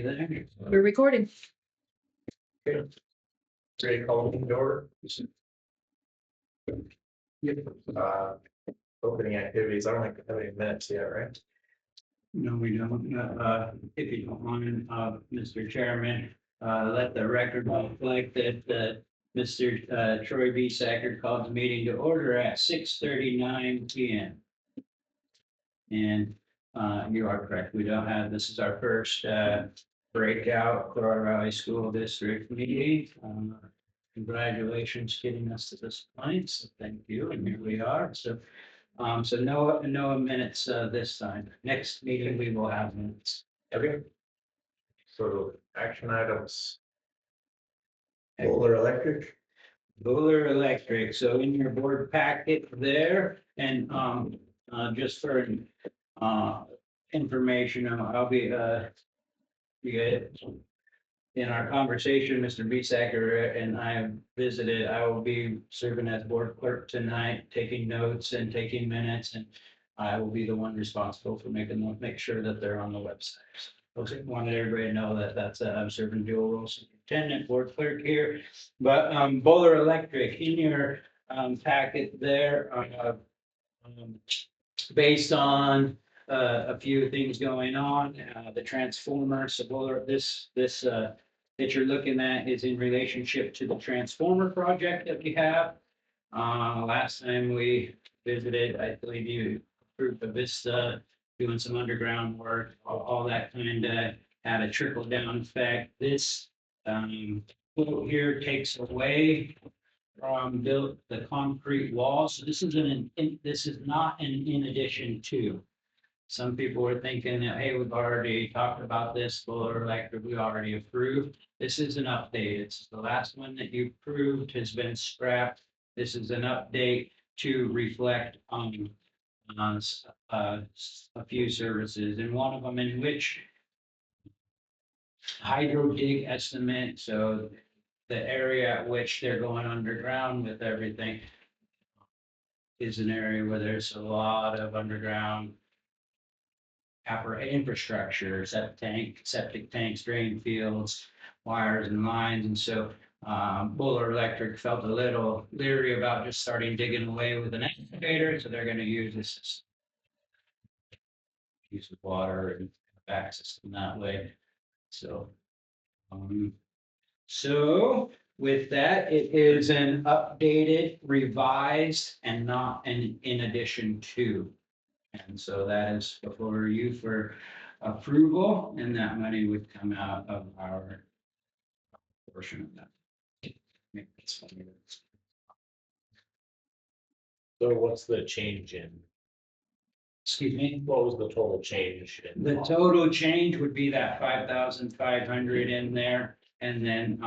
Ready there? We're recording. Ready to call the door? Opening activities, I don't think we have any minutes yet, right? No, we don't. If you don't mind, Mr. Chairman, let the record reflect that, Mr. Troy B. Sackert called the meeting to order at 6:39 PM. And, you are correct. We don't have, this is our first, breakout Colorado Valley School District meeting. Congratulations getting us to this point. So thank you. And here we are. So no minutes, this time. Next meeting, we will have minutes. Okay. So action items. Solar electric. Bowler Electric, so in your board packet there, and, just for, information, I'll be, in our conversation, Mr. Bisacker and I have visited, I will be serving as board clerk tonight, taking notes and taking minutes, and I will be the one responsible for make sure that they're on the website. I just wanted everybody to know that I'm serving dual roles, superintendent, board clerk here. But, Bowler Electric, in your, packet there, based on, a few things going on, the transformer, so Bowler, this, that you're looking at is in relationship to the transformer project that we have. Last time we visited, I believe you approved the Vista, doing some underground work, all that kind of had a trickle down effect. This, quote here takes away from built the concrete wall. So this is this is not an in addition to. Some people were thinking that, hey, we've already talked about this, or like we already approved. This is an update. It's the last one that you approved has been scrapped. This is an update to reflect on a few services, and one of them in which hydro dig estimate, so the area at which they're going underground with everything is an area where there's a lot of underground infrastructure, septic tanks, drain fields, wires and lines. And so Bowler Electric felt a little leery about just starting digging away with an excavator, so they're going to use this use of water and access in that way. So, so with that, it is an updated, revised, and not an in addition to. And so that is before you for approval, and that money would come out of our portion of that. Make this funny. So what's the change in, Excuse me, what was the total change in? the total change would be that 5,500 in there, and then,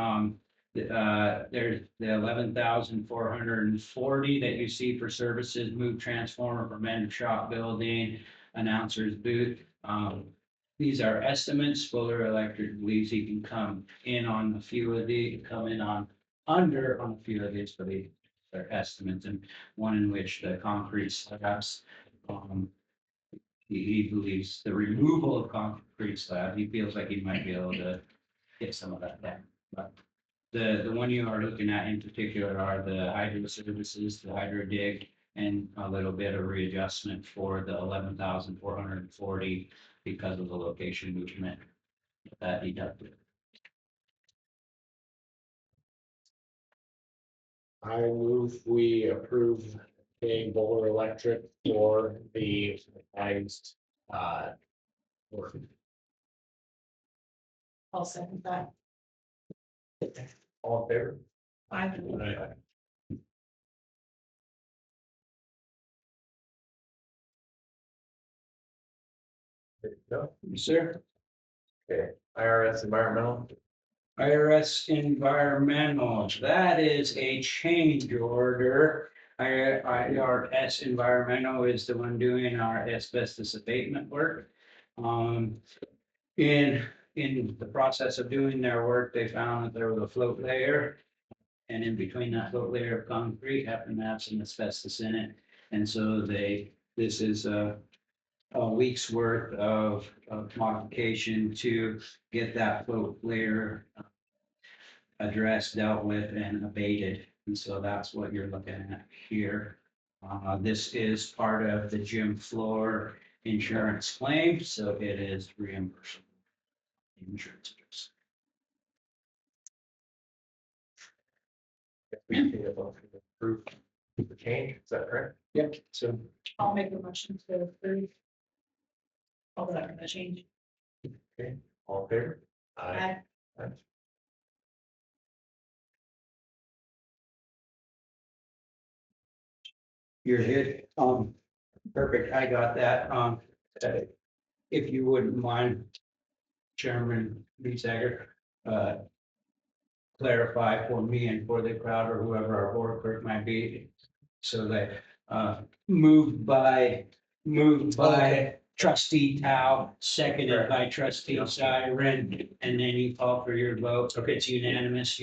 there's the 11,440 that you see for services, move transformer from end shop building, announcers booth. These are estimates. Fuller Electric believes he can come in on a few of these, come in on under on a few of these, but they're estimates, and one in which the concrete slabs, he believes the removal of concrete slab, he feels like he might be able to get some of that down. But the one you are looking at in particular are the hydro services, the hydro dig, and a little bit of readjustment for the 11,440 because of the location movement that deducted. I move we approve paying Bowler Electric for the revised work. I'll second that. All in favor? Aye. There you go. Sir? Okay, IRS environmental. IRS environmental, that is a change order. IRS environmental is the one doing our asbestos abatement work. In the process of doing their work, they found that there was a float layer. And in between that float layer of concrete happened to have some asbestos in it. And so this is a week's worth of modification to get that float clear addressed, dealt with, and abated. And so that's what you're looking at here. This is part of the gym floor insurance claim, so it is reimbursable. Insurance. We need a motion to approve the change, is that correct? Yep, so I'll make a motion to approve. All that gonna change. Okay, all in favor? Aye. you're good. Perfect, I got that. If you wouldn't mind, Chairman Bisager, clarify for me and for the crowd or whoever our board clerk might be. So that, moved by trustee Tao, seconded by trustee Siren, and then you call for your vote. If it's unanimous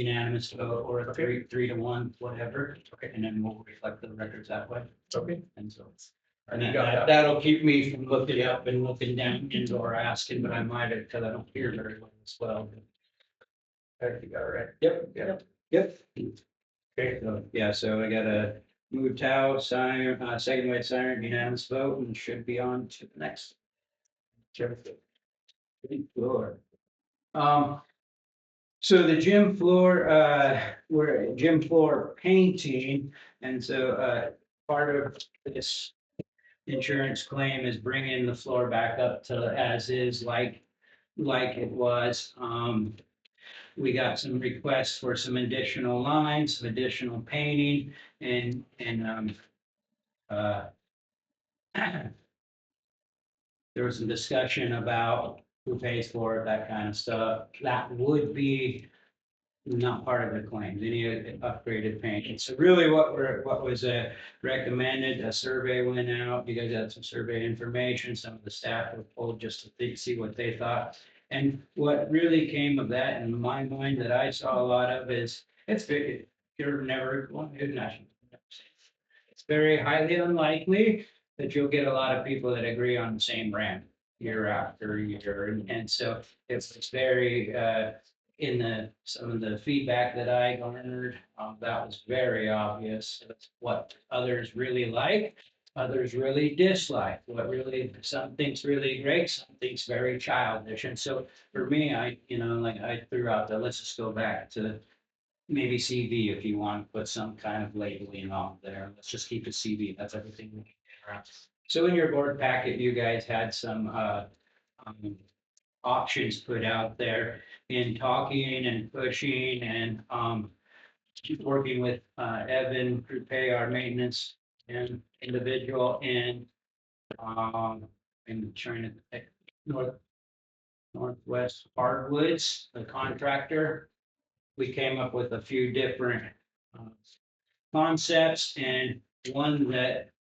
vote, or a 3-1, whatever. Okay. And then we'll reflect the records that way. Okay. And so. And And you got that? that'll keep me from looking up and looking down and/or asking, but I might have, because I don't hear very well as well. I think you got it right. Yep. Yeah. Yep. Okay, So, yeah, so I gotta move Tao, Siren, second by Siren, unanimous vote, and should be on to the next. Jim. Floor. So the gym floor, we're gym floor painting, and so, part of this insurance claim is bringing the floor back up to as is, like it was. We got some requests for some additional lines, some additional painting, and, there was some discussion about who pays for it, that kind of stuff. That would be not part of the claims, any upgraded paint. So really what was recommended, a survey went out, you guys had some survey information, some of the staff were pulled just to see what they thought. And what really came of that in my mind that I saw a lot of is, you're never going to national. It's very highly unlikely that you'll get a lot of people that agree on the same brand year after year. And so it's very, in some of the feedback that I garnered, that was very obvious. It's what others really like, others really dislike, what really, some think's really great, some think's very childish. And so for me, I threw out the, let's just go back to maybe CV if you want to put some kind of labeling on there. Let's just keep it CV. That's everything we can get around. So in your board packet, you guys had some options put out there in talking and pushing and working with Evan Coupe, our maintenance and individual, and trying to Northwest Hardwoods, the contractor. We came up with a few different concepts, and one that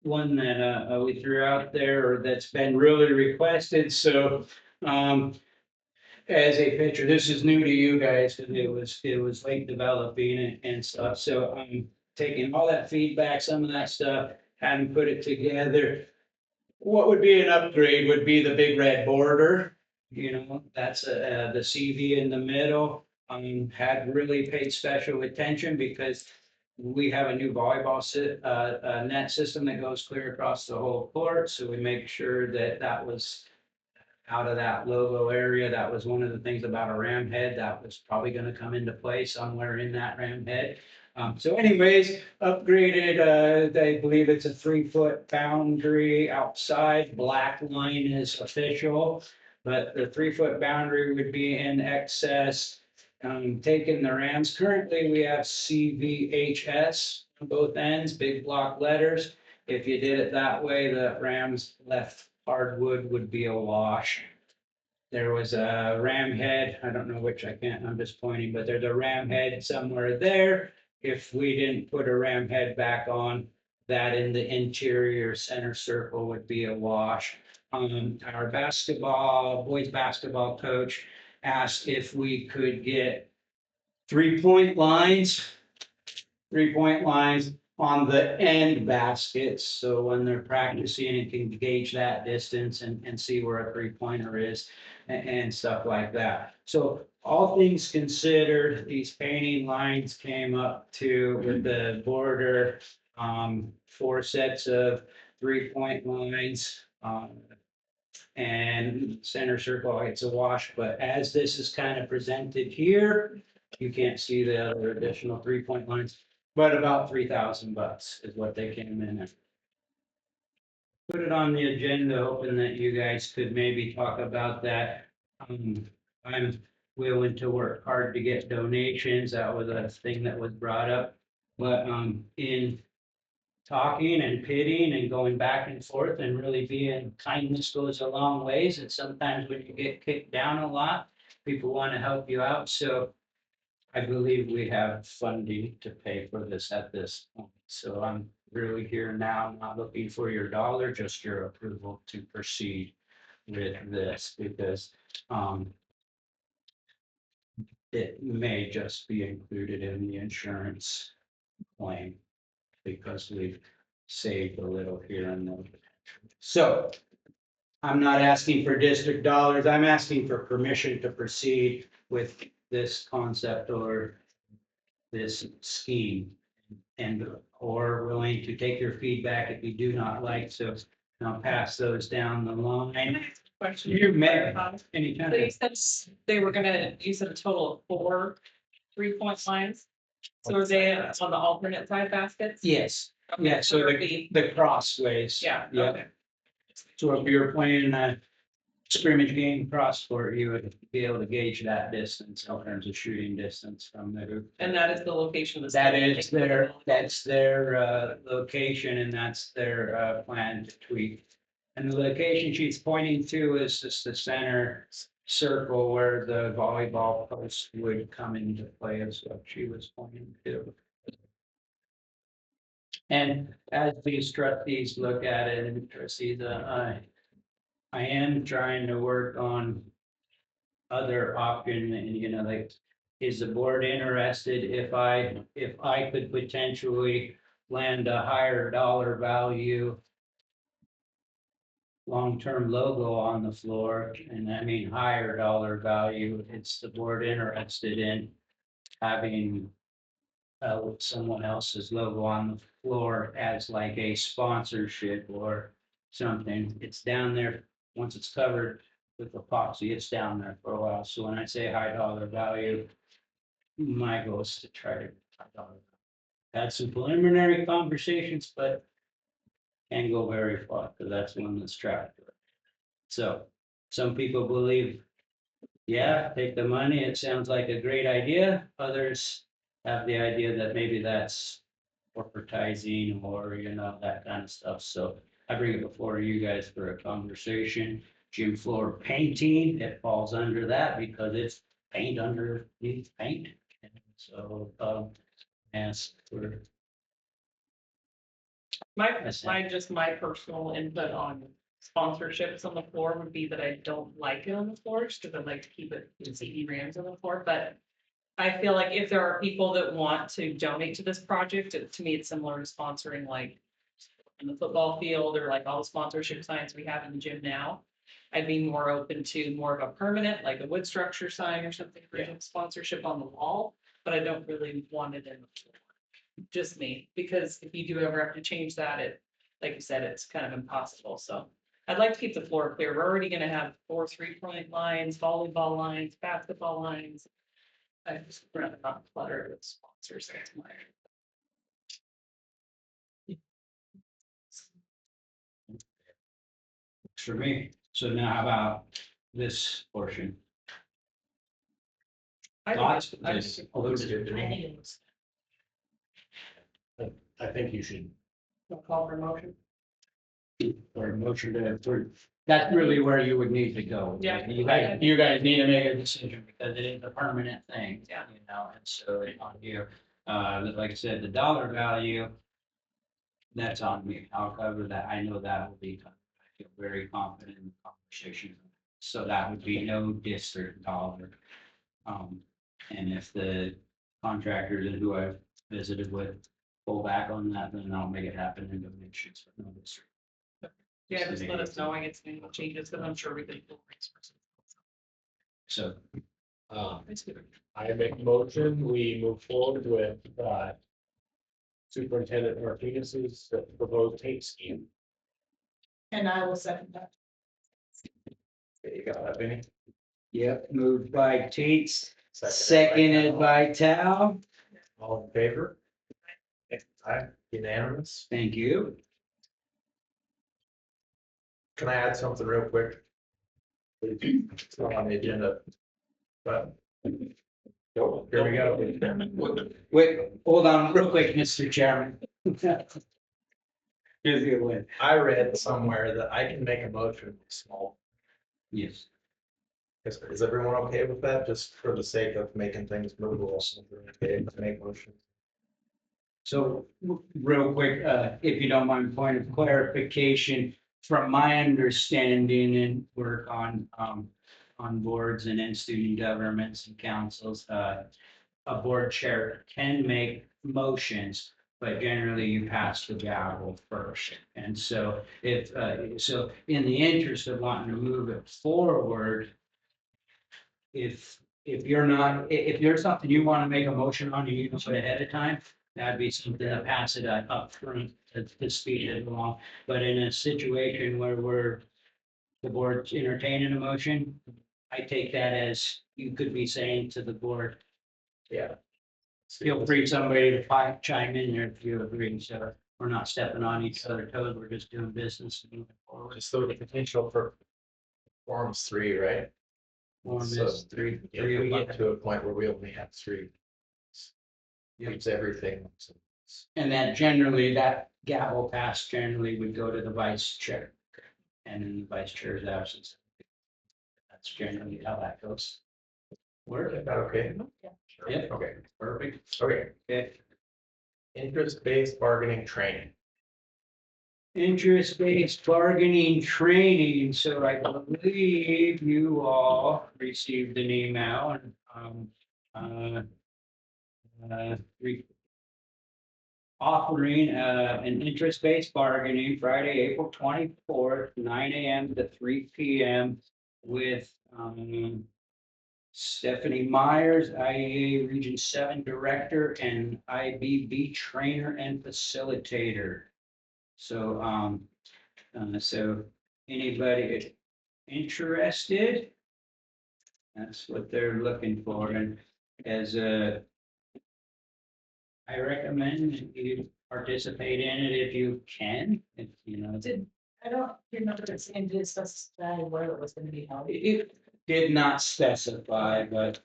we threw out there, or that's been really requested, so as a picture, this is new to you guys, because it was late developing and stuff, so I'm taking all that feedback, some of that stuff, and put it together. What would be an upgrade would be the big red border, that's the CV in the middle. Had really paid special attention because we have a new volleyball net system that goes clear across the whole court, so we make sure that was out of that logo area. That was one of the things about a ram head that was probably gonna come into play somewhere in that ram head. So anyways, upgraded, I believe it's a 3-foot boundary outside, black line is official. But the 3-foot boundary would be in excess. Taking the Rams, currently we have CVHS on both ends, big block letters. If you did it that way, the Rams left hardwood would be a wash. There was a ram head, I don't know which, I'm just pointing, but there's a ram head somewhere there. If we didn't put a ram head back on, that in the interior center circle would be a wash. Our boys basketball coach asked if we could get 3-point lines on the end baskets, so when they're practicing, it can gauge that distance and see where a three-pointer is and stuff like that. So all things considered, these painting lines came up to with the border, 4 sets of 3-point lines. And center circle, it's a wash, but as this is kind of presented here, you can't see the other additional 3-point lines, but about $3,000 is what they came in at. Put it on the agenda, hoping that you guys could maybe talk about that. I'm willing to work hard to get donations. That was a thing that was brought up. But, in talking and pitting and going back and forth and really being, kindness goes a long ways. And sometimes when you get kicked down a lot, people want to help you out. So I believe we have funding to pay for this at this point. So I'm really here now, not looking for your dollar, just your approval to proceed with this because, it may just be included in the insurance claim because we've saved a little here and there. So I'm not asking for district dollars. I'm asking for permission to proceed with this concept or this scheme. And or willing to take your feedback if you do not like, so I'll pass those down the line. Question. You may, So anytime. you said they were gonna use a total of 4 3-point lines? So are they on the alternate side baskets? Yes, Okay, yeah, so there'd the, be- the crossways. Yeah, Yeah, okay. so if you're playing a scrimmage game cross court, you would be able to gauge that distance in terms of shooting distance from the hoop. And that is the location of the. That is their, that's their location and that's their plan to tweak. And the location she's pointing to is just the center circle where the volleyball post would come into play is what she was pointing to. And as these trustees look at it and trustees, I am trying to work on other option and, like, is the board interested if I could potentially land a higher dollar value long-term logo on the floor, and I mean higher dollar value, it's the board interested in having someone else's logo on the floor as like a sponsorship or something. It's down there, once it's covered with epoxy, it's down there for a while. So when I say high dollar value, my goal is to try to high dollar. Had some preliminary conversations, but can't go very far because that's one that's tracked. So some people believe, yeah, take the money. It sounds like a great idea. Others have the idea that maybe that's corporatizing or, that kind of stuff. So I bring it before you guys for a conversation. Gym floor painting, it falls under that because it's paint underneath paint. And so, ask for, My personal input on sponsorships on the floor would be that I don't like it on the floor, just because I like to keep it in CD rams on the floor, but. I feel like if there are people that want to donate to this project, to me, it's similar to sponsoring like. In the football field or like all the sponsorship signs we have in the gym now. I'd be more open to more of a permanent, like a wood structure sign or something for gym sponsorship on the wall, but I don't really want it in the floor. Just me, because if you do ever have to change that, like you said, it's kind of impossible, so. I'd like to keep the floor clear. We're already gonna have 4 3-point lines, volleyball lines, basketball lines. I just rather not clutter it with sponsors. That's my. for me. So now how about this portion? Thoughts? This looks good to I me. think it looks. I think you should, Don't call for a motion. Or a motion to approve. That's really where you would need to go. Yeah. You guys need to make a decision because it is a permanent thing. Yeah. And so it's on you. Like I said, the dollar value. That's on me. I'll cover that. I know that will be covered. I feel very confident in the conversation. So that would be no district dollar. And if the contractors and who I've visited with pull back on that, then I'll make it happen and donations for no district. Yeah, just let us know, I get some changes, because I'm sure we can. Pull resources. So, I make a motion, we move forward with, Superintendent Martinez's proposed tape scheme. And I will second that. There you go, Vinnie. yep, moved by Tates, seconded by Tao. All in favor? Aye, unanimous. Thank you. Can I add something real quick? It's not on the agenda. But. Here we go. Wait, hold on real quick, Mr. Chairman. Here's your win. I read somewhere that I can make a motion small. Yes. Is everyone okay with that? Just for the sake of making things movable. Okay, make motion. So real quick, if you don't mind, point of clarification, from my understanding and work on boards and in student governments and councils, a board chair can make motions, but generally you pass the gavel first. And so if, so in the interest of wanting to move it forward, if you're not, if there's something you want to make a motion on, you can put ahead of time, that'd be something to pass it up front to speed it along. But in a situation where the board's entertaining a motion, I take that as you could be saying to the board, Yeah. feel free somebody to chime in there if you agree. So we're not stepping on each other's toes, we're just doing business and moving forward. Just the potential for forms 3, right? Form So, is three If we of get to a point where we only have 3. Keeps everything. And then generally that gavel pass generally would go to the vice chair. And in the vice chair's absence. That's generally how that goes. Work, Is that okay? Yeah. Yep. Okay, perfect. okay. Okay. Interest-based bargaining training. Interest-based bargaining training, so I believe you all received an email and, offering, an interest-based bargaining Friday, April 24th, 9 a.m. to 3 p.m. with, Stephanie Myers, IEA Region 7 Director and IBB Trainer and Facilitator. So, so anybody interested? That's what they're looking for, and as a, I recommend that you participate in it if you can, if you know. I don't remember the same did specify where it was gonna be held. It did not specify, but,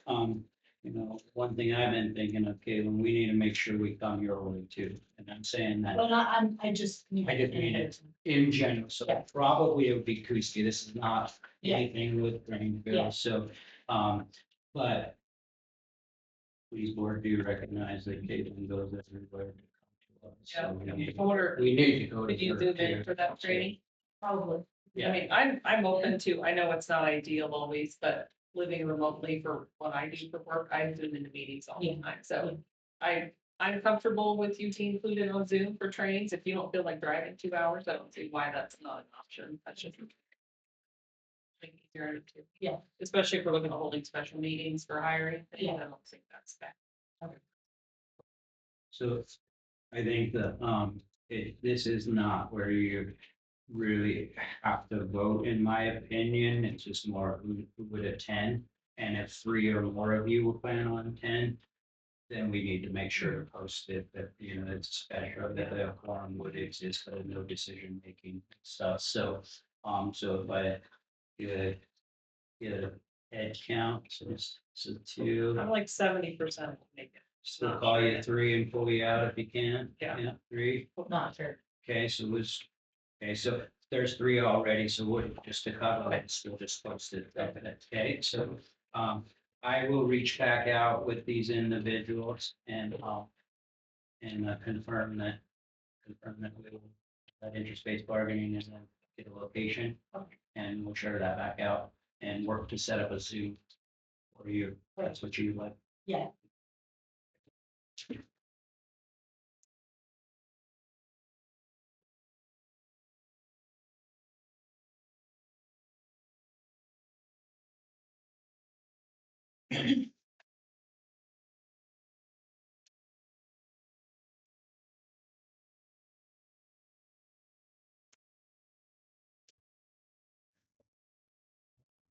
you know, one thing I've been thinking of, Caitlin, we need to make sure we come your way too. And I'm saying that Well, I just. I just mean it. in general, so Yeah. probably it would be Kuski. This is not Yeah. anything with Greenville, Yeah. so, but please board do recognize that Caitlin goes everywhere. to come to us, so we need- Or We need to go to. could you her, zoom in too. for that training? Probably. Yeah. I mean, I'm open to, I know it's not ideal always, but living remotely for what I do for work, I zoom into meetings all the Yeah. time, so. I'm comfortable with you to include it on Zoom for trainings. If you don't feel like driving 2 hours, I don't see why that's not an option. That's just. Make it easier to- Yeah. Especially if we're looking at holding special meetings for hiring, I Yeah. don't think that's bad. So I think that, this is not where you really have to vote, in my opinion. It's just more who would attend. And if 3 or more of you will plan on attend, then we need to make sure to post it that, you know, it's special, that the quorum would exist, but no decision making stuff. So, so if I get a head count, so 2. I'm like 70% will make it. So call you 3 and pull you out if you can. Yeah. 3. Not sure. Okay, so so there's 3 already, so we're just to cover it, still just posted. Okay, so, I will reach back out with these individuals and, confirm that we'll, that interest-based bargaining is get a location. And we'll share that back out and work to set up a Zoom for you. That's what you like. Yeah.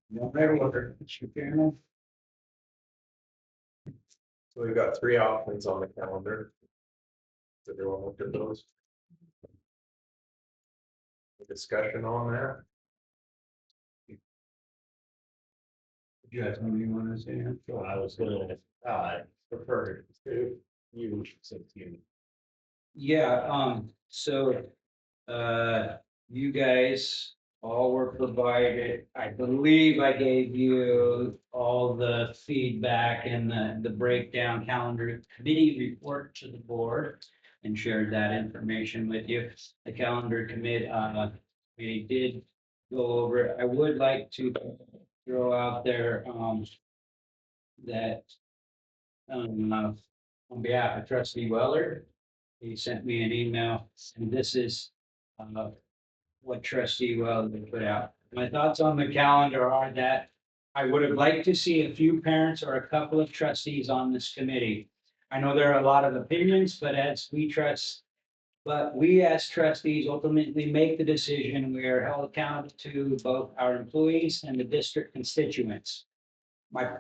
No matter what, Mr. Chairman. So we've got three options on the calendar. Does everyone look at those? Discussion on that? You guys, what do you want to say? Well, I was gonna, prefer to you since you. Yeah, so, you guys all were provided, I believe I gave you all the feedback and the breakdown calendar committee report to the board and shared that information with you. The calendar commit, we did go over it. I would like to throw out there, that, on behalf of trustee Weller, he sent me an email, and this is, what trustee Weller put out. My thoughts on the calendar are that I would have liked to see a few parents or a couple of trustees on this committee. I know there are a lot of opinions, but we as trustees ultimately make the decision. We are held accountable to both our employees and the district constituents. I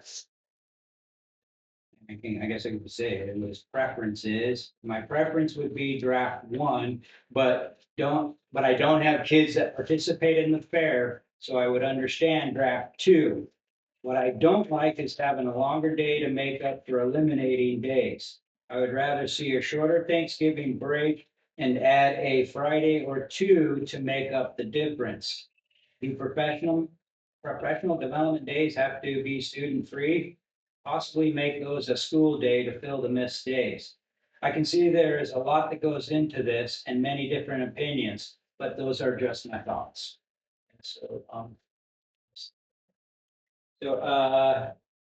guess I could say it was preferences. My preference would be draft one, but I don't have kids that participate in the fair, so I would understand draft two. What I don't like is having a longer day to make up for eliminating days. I would rather see a shorter Thanksgiving break and add a Friday or two to make up the difference. The professional development days have to be student-free, possibly make those a school day to fill the missed days. I can see there is a lot that goes into this and many different opinions, but those are just my thoughts. So,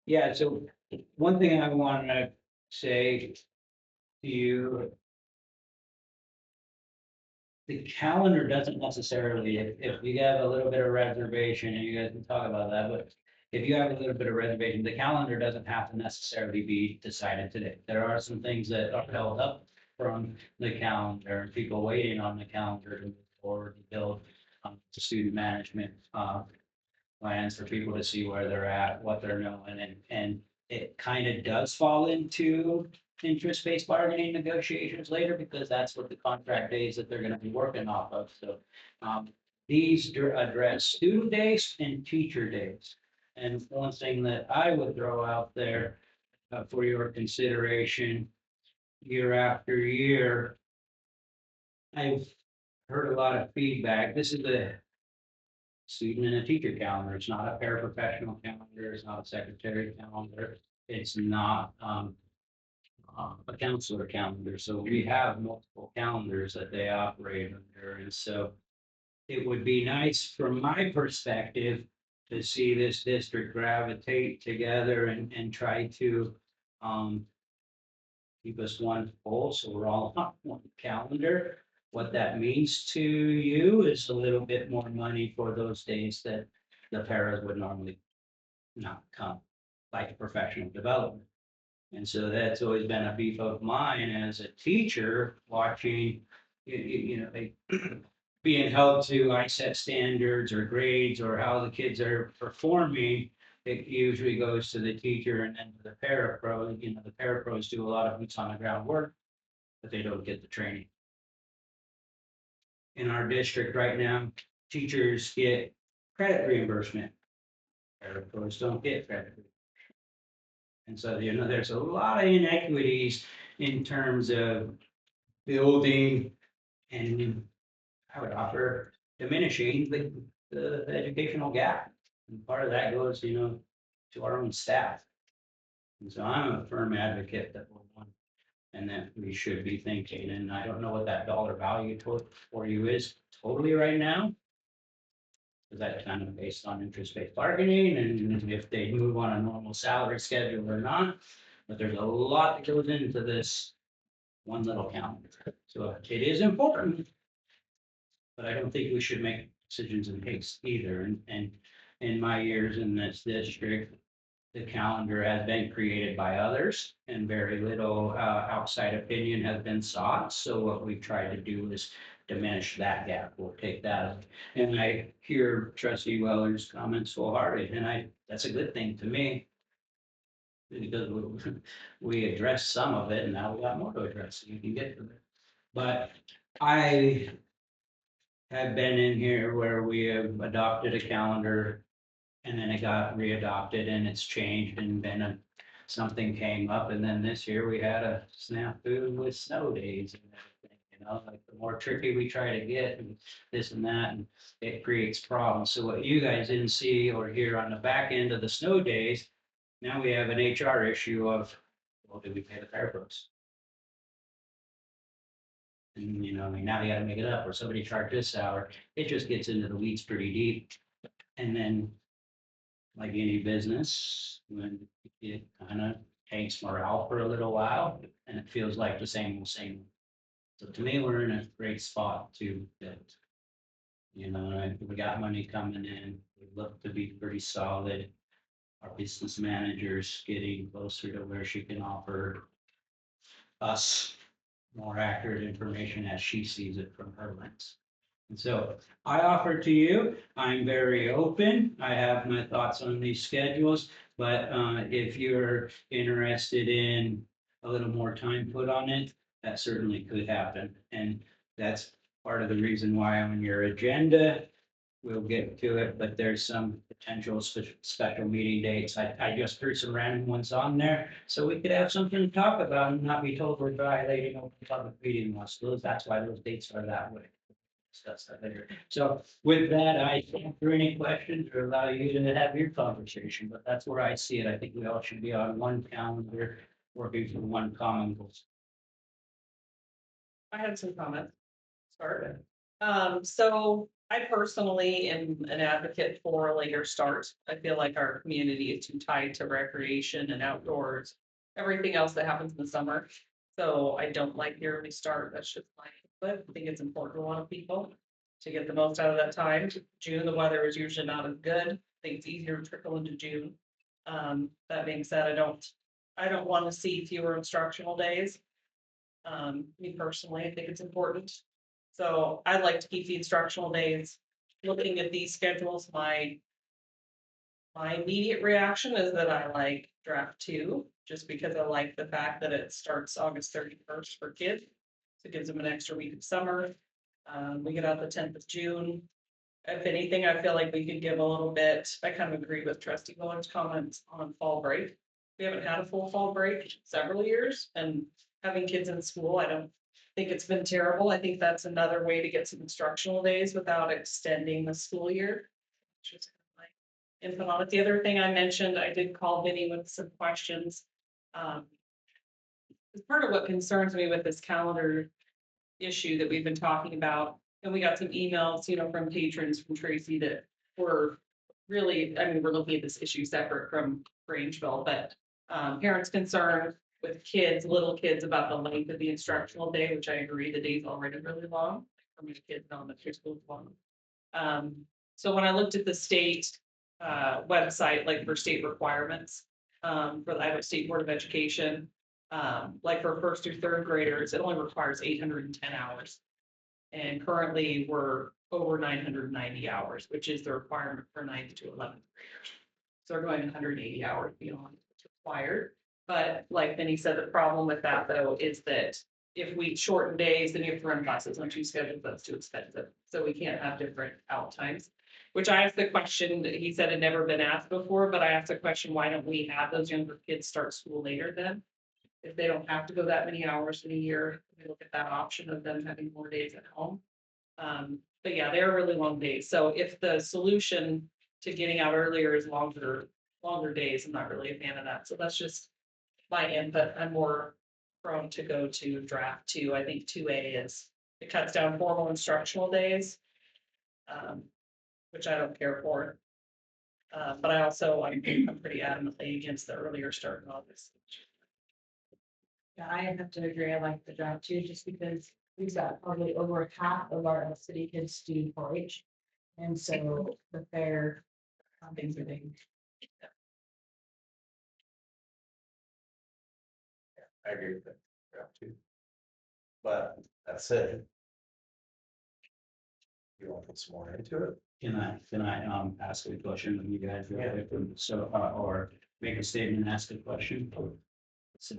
yeah, so one thing I want to say to you, the calendar doesn't necessarily, if you have a little bit of reservation, and you guys can talk about that, but if you have a little bit of reservation, the calendar doesn't have to necessarily be decided today. There are some things that are held up from the calendar, people waiting on the calendar to move forward and build student management plans for people to see where they're at, what they're knowing, and it kind of does fall into interest-based bargaining negotiations later, because that's what the contract days that they're gonna be working off of, so. These address student days and teacher days. And one thing that I would throw out there for your consideration, year after year. I've heard a lot of feedback. This is a student and a teacher calendar. It's not a paraprofessional calendar. It's not a secretary calendar. It's not a counselor calendar. So we have multiple calendars that they operate under. And so it would be nice from my perspective to see this district gravitate together and try to keep us one full, so we're all on one calendar. What that means to you is a little bit more money for those days that the paras would normally not come, like professional development. And so that's always been a beef of mine as a teacher, watching, they being held to ISET standards or grades or how the kids are performing. It usually goes to the teacher and then to the parapro. The parapros do a lot of boots on the ground work, but they don't get the training. In our district right now, teachers get credit reimbursement. Parapros don't get credit. And so, there's a lot of inequities in terms of building, and I would offer diminishing the educational gap. And part of that goes, to our own staff. And so I'm a firm advocate that we're one, and that we should be thinking, and I don't know what that dollar value for you is totally right now. Because that's kind of based on interest-based bargaining, and if they move on a normal salary schedule or not. But there's a lot that goes into this one little calendar. So it is important. But I don't think we should make decisions in haste either. And in my years in this district, The calendar has been created by others and very little outside opinion has been sought. So what we've tried to do is diminish that gap. We'll take that. And I hear trustee Weller's comments wholehearted, and that's a good thing to me. Because we addressed some of it and now we got more to address. You can get to it. But I have been in here where we have adopted a calendar and then it got readopted and it's changed and then something came up and then this year we had a snafu with snow days and everything, like the more tricky we try to get and this and that, and it creates problems. So what you guys didn't see or hear on the back end of the snow days, now we have an HR issue of, well, do we pay the fire folks? And I mean, now you gotta make it up or somebody charged this hour. It just gets into the weeds pretty deep. And then like any business, when it kind of tanks morale for a little while and it feels like the same old same. So to me, we're in a great spot to that. We got money coming in, we look to be pretty solid. Our business manager's getting closer to where she can offer us more accurate information as she sees it from her lens. And so I offer to you, I'm very open. I have my thoughts on these schedules, but if you're interested in a little more time put on it, that certainly could happen. And that's part of the reason why on your agenda, we'll get to it, but there's some potential special meeting dates. I just threw some random ones on there, so we could have something to talk about and not be told we're violating open public meeting laws. So that's why those dates are that way. Discuss that later. So with that, I answer any questions or allow you to have your conversation, but that's where I see it. I think we all should be on one calendar, working for one common goal. I had some comments. Start. So I personally am an advocate for a later start. I feel like our community is too tied to recreation and outdoors, everything else that happens in the summer. So I don't like the early start. That's just my, but I think it's important to a lot of people to get the most out of that time. June, the weather is usually not as good. I think it's easier to trickle into June. That being said, I don't want to see fewer instructional days. Me personally, I think it's important. So I'd like to keep the instructional days. Looking at these schedules, my immediate reaction is that I like draft 2, just because I like the fact that it starts August 31st for kids. So it gives them an extra week of summer. We get out the 10th of June. If anything, I feel like we could give a little bit, I kind of agree with trustee Willer's comments on fall break. We haven't had a full fall break several years, and having kids in school, I don't think it's been terrible. I think that's another way to get some instructional days without extending the school year. Which is my input on it. The other thing I mentioned, I did call Vinny with some questions. It's part of what concerns me with this calendar issue that we've been talking about. And we got some emails, from patrons from Tracy that were really, I mean, we're looking at this issue separate from Grangeville, but parents concerned with kids, little kids, about the length of the instructional day, which I agree, the day's already really long. For my kids, elementary school is long. So when I looked at the state website, like for state requirements, for the Idaho State Board of Education, like for 1st through 3rd graders, it only requires 810 hours. And currently we're over 990 hours, which is the requirement for 9th to 11th graders. So we're going 180 hours beyond what's required. But like Vinny said, the problem with that though is that if we shorten days, then you have to run classes on 2 schedules, that's too expensive. So we can't have different out times. Which I asked the question, he said had never been asked before, but I asked the question, why don't we have those younger kids start school later then? If they don't have to go that many hours in a year, we look at that option of them having more days at home. But yeah, they're really long days. So if the solution to getting out earlier is longer days, I'm not really a fan of that. So that's just my input. I'm more prone to go to draft 2. I think 2A it cuts down formal instructional days, which I don't care for. But I'm pretty adamantly against the earlier start in August. Yeah, I have to agree. I like the job too, just because we've got probably over half of our city kids do 4-H. And so the fair things are big. I agree with that. Draft two. But that said. You want to put some more into it? Can I, ask a question of you guys real Yeah. quick? So, or make a statement, and ask a question? So,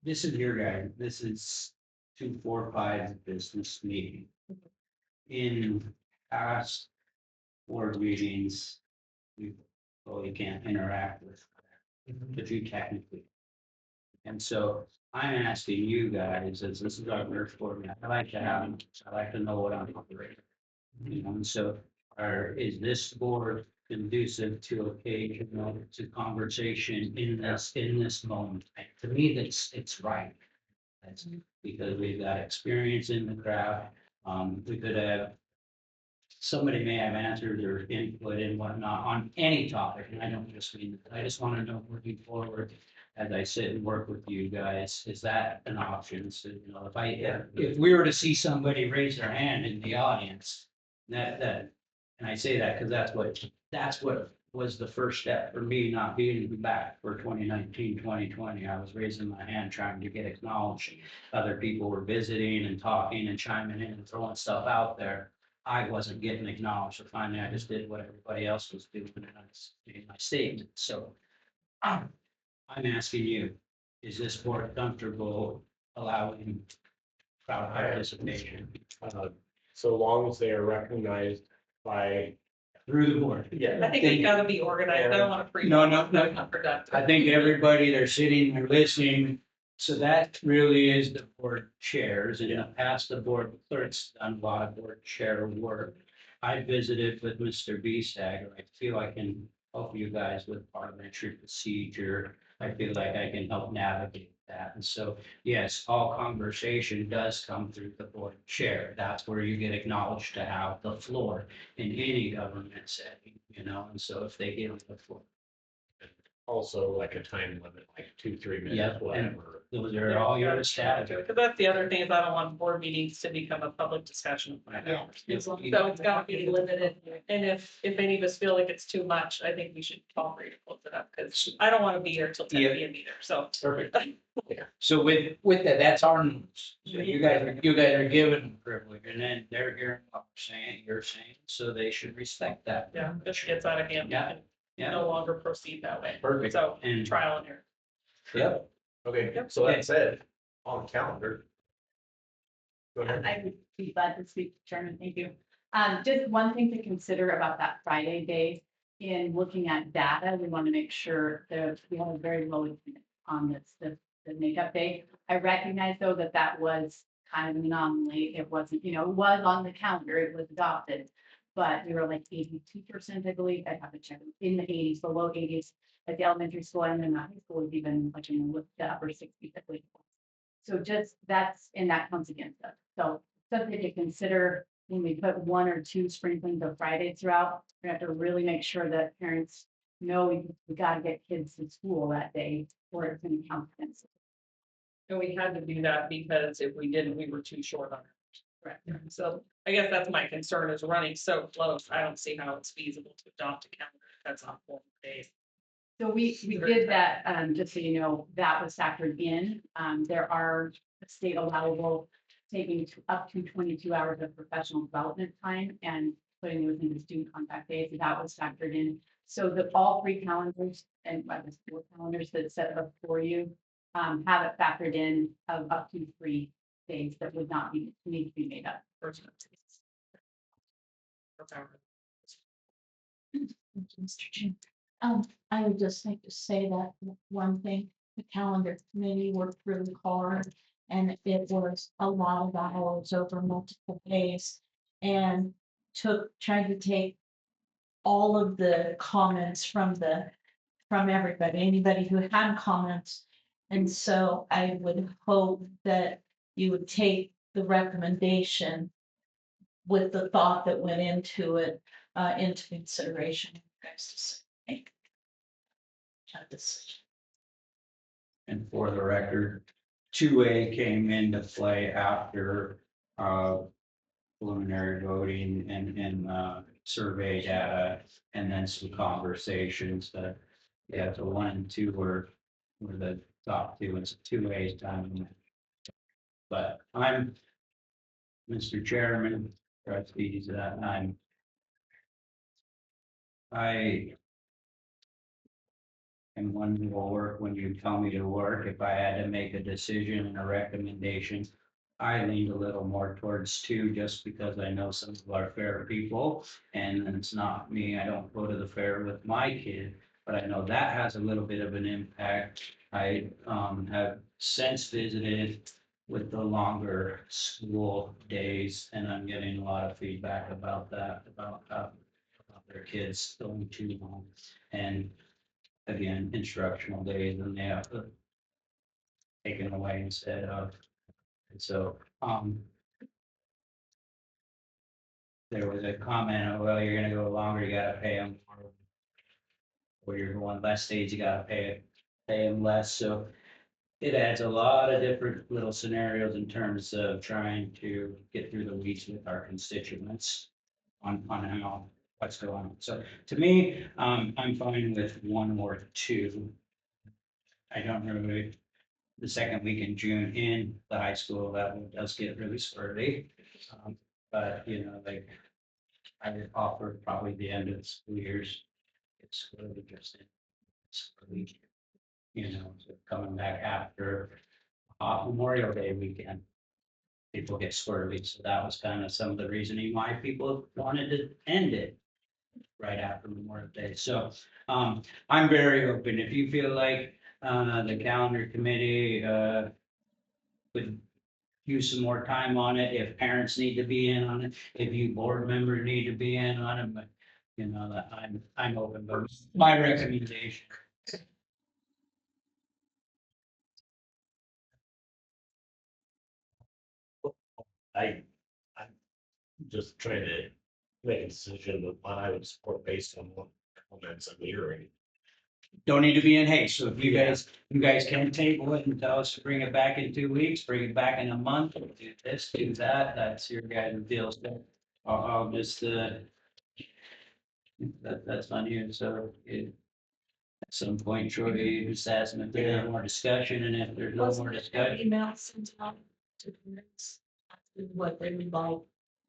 this is your guy, this is 245 business meeting. In past board meetings, you can't interact with, but you technically. And so I'm asking you guys, as this is our first board meeting, I like to know what I'm operating. You know, and so, is this board conducive to occasional, to conversation in this moment? And to me, it's right. That's because we've got experience in the craft, we could have. Somebody may have answers or input and whatnot on any topic, and I don't just mean, I just wanna know moving forward. As I sit and work with you guys, is that an option? So, you know, if we were to see somebody raise their hand in the audience, that, and I say that because that's what was the first step for me not being back for 2019, 2020. I was raising my hand, trying to get acknowledged. Other people were visiting and talking and chiming in and throwing stuff out there. I wasn't getting acknowledged, so finally I just did what everybody else was doing, and I made my statement, so. I'm asking you, is this board comfortable allowing crowd participation So long as they are recognized by. through the board? I think it's gotta be organized, I don't wanna freak. No, out. no. Not productive. I think everybody, they're sitting, they're listening, so that really is the board chairs, and in the past, the board clerks done a lot of board chair work. I visited with Mr. Bestag, I feel I can help you guys with parliamentary procedure. I feel like I can help navigate that, and so, yes, all conversation does come through the board chair. That's where you get acknowledged to have the floor in any government setting, you know, and so if they give the floor. Also like a time limit, like 2-3 minutes, Yeah, and- whatever. Those are all your status. Because that's the other thing is I don't want board meetings to become a public discussion. Yeah. So it's gotta be limited, and if any of us feel like it's too much, I think we should call free to close it up, because I don't wanna be here till 10 Yeah. PM either, so. Perfect. So with that, that's our news. So you guys are given privilege, and then they're hearing what we're saying, you're saying, so they should respect that. Yeah, this gets out of hand, we Yeah, can yeah. no longer proceed that way. Perfect. So, And- trial and error. Yep. Okay, Yep. so that said, on the calendar. Go ahead. I would be glad to speak, Chairman, thank you. Just one thing to consider about that Friday day, in looking at data, we want to make sure that we have a very low incidence on the makeup day. I recognize though that was kind of an anomaly. It wasn't, it was on the calendar, it was adopted. But we were like 82%, I believe, I have to check, in the 80s, the low 80s, at the elementary school, and then the high school was even like with the upper 60s, I believe. So just that counts against us. So something to consider when we put 1 or 2 sprinklings of Friday throughout. We have to really make sure that parents know we gotta get kids to school that day, or it's gonna count against us. And we had to do that because if we didn't, we were too short on it. Correct. So I guess that's my concern is running so close. I don't see how it's feasible to adopt a calendar that's on 4 days. So we did that, just so you know, that was factored in. There are state allowable taking up to 22 hours of professional development time and putting those into student contact days. That was factored in. So that all 3 calendars and 4 calendars that set up for you have it factored in of up to 3 days that would not need to be made up. Mr. Chair. I would just like to say that one thing, the calendar committee worked really hard and it was a lot of hours over multiple days. And tried to take all of the comments from everybody, anybody who had comments. And so I would hope that you would take the recommendation with the thought that went into it, into consideration. Make a decision. And for the record, 2A came into play after preliminary voting and survey data, and then some conversations that, yeah, the 1 and 2 were We're the top two, it's a two-way time. But I'm, Mr. Chairman, trustees, I am one who will work when you tell me to work. If I had to make a decision and a recommendation, I lean a little more towards two, just because I know some of our fair people. And it's not me, I don't go to the fair with my kid, but I know that has a little bit of an impact. I have since visited with the longer school days, and I'm getting a lot of feedback about that, about their kids going too long. And again, instructional days, and they have to taken away instead of. And so, there was a comment, of, well, you're gonna go longer, you gotta pay them more. Or you're going less days, you gotta pay them less, so it adds a lot of different little scenarios in terms of trying to get through the weeds with our constituents on how, what's going on. So to me, I'm fine with one or two. I don't really, the second week in June in the high school level does get really squirty. But, like, I would offer probably the end of the school years. It's really just squirty, so coming back after Memorial Day weekend. People get squirrely, so that was kind of some of the reasoning why people wanted to end it right after Memorial Day. So, I'm very open. If you feel like, the calendar committee, would use some more time on it, if parents need to be in on it, if you board members need to be in on it, but, that I'm open, but my recommendation. I, I'm just trying to make a decision of what I would support based on what comments I'm hearing. Don't need to be in haste, so if you guys can table it and tell us to bring it back in 2 weeks, bring it back in a month, do this, do that, that's your guys' deal, so. I'll just, that's on you, so at some point, Troy, you just ask them if there's more discussion, and if there's no more discussion. Email sent out to parents, asking what they would like.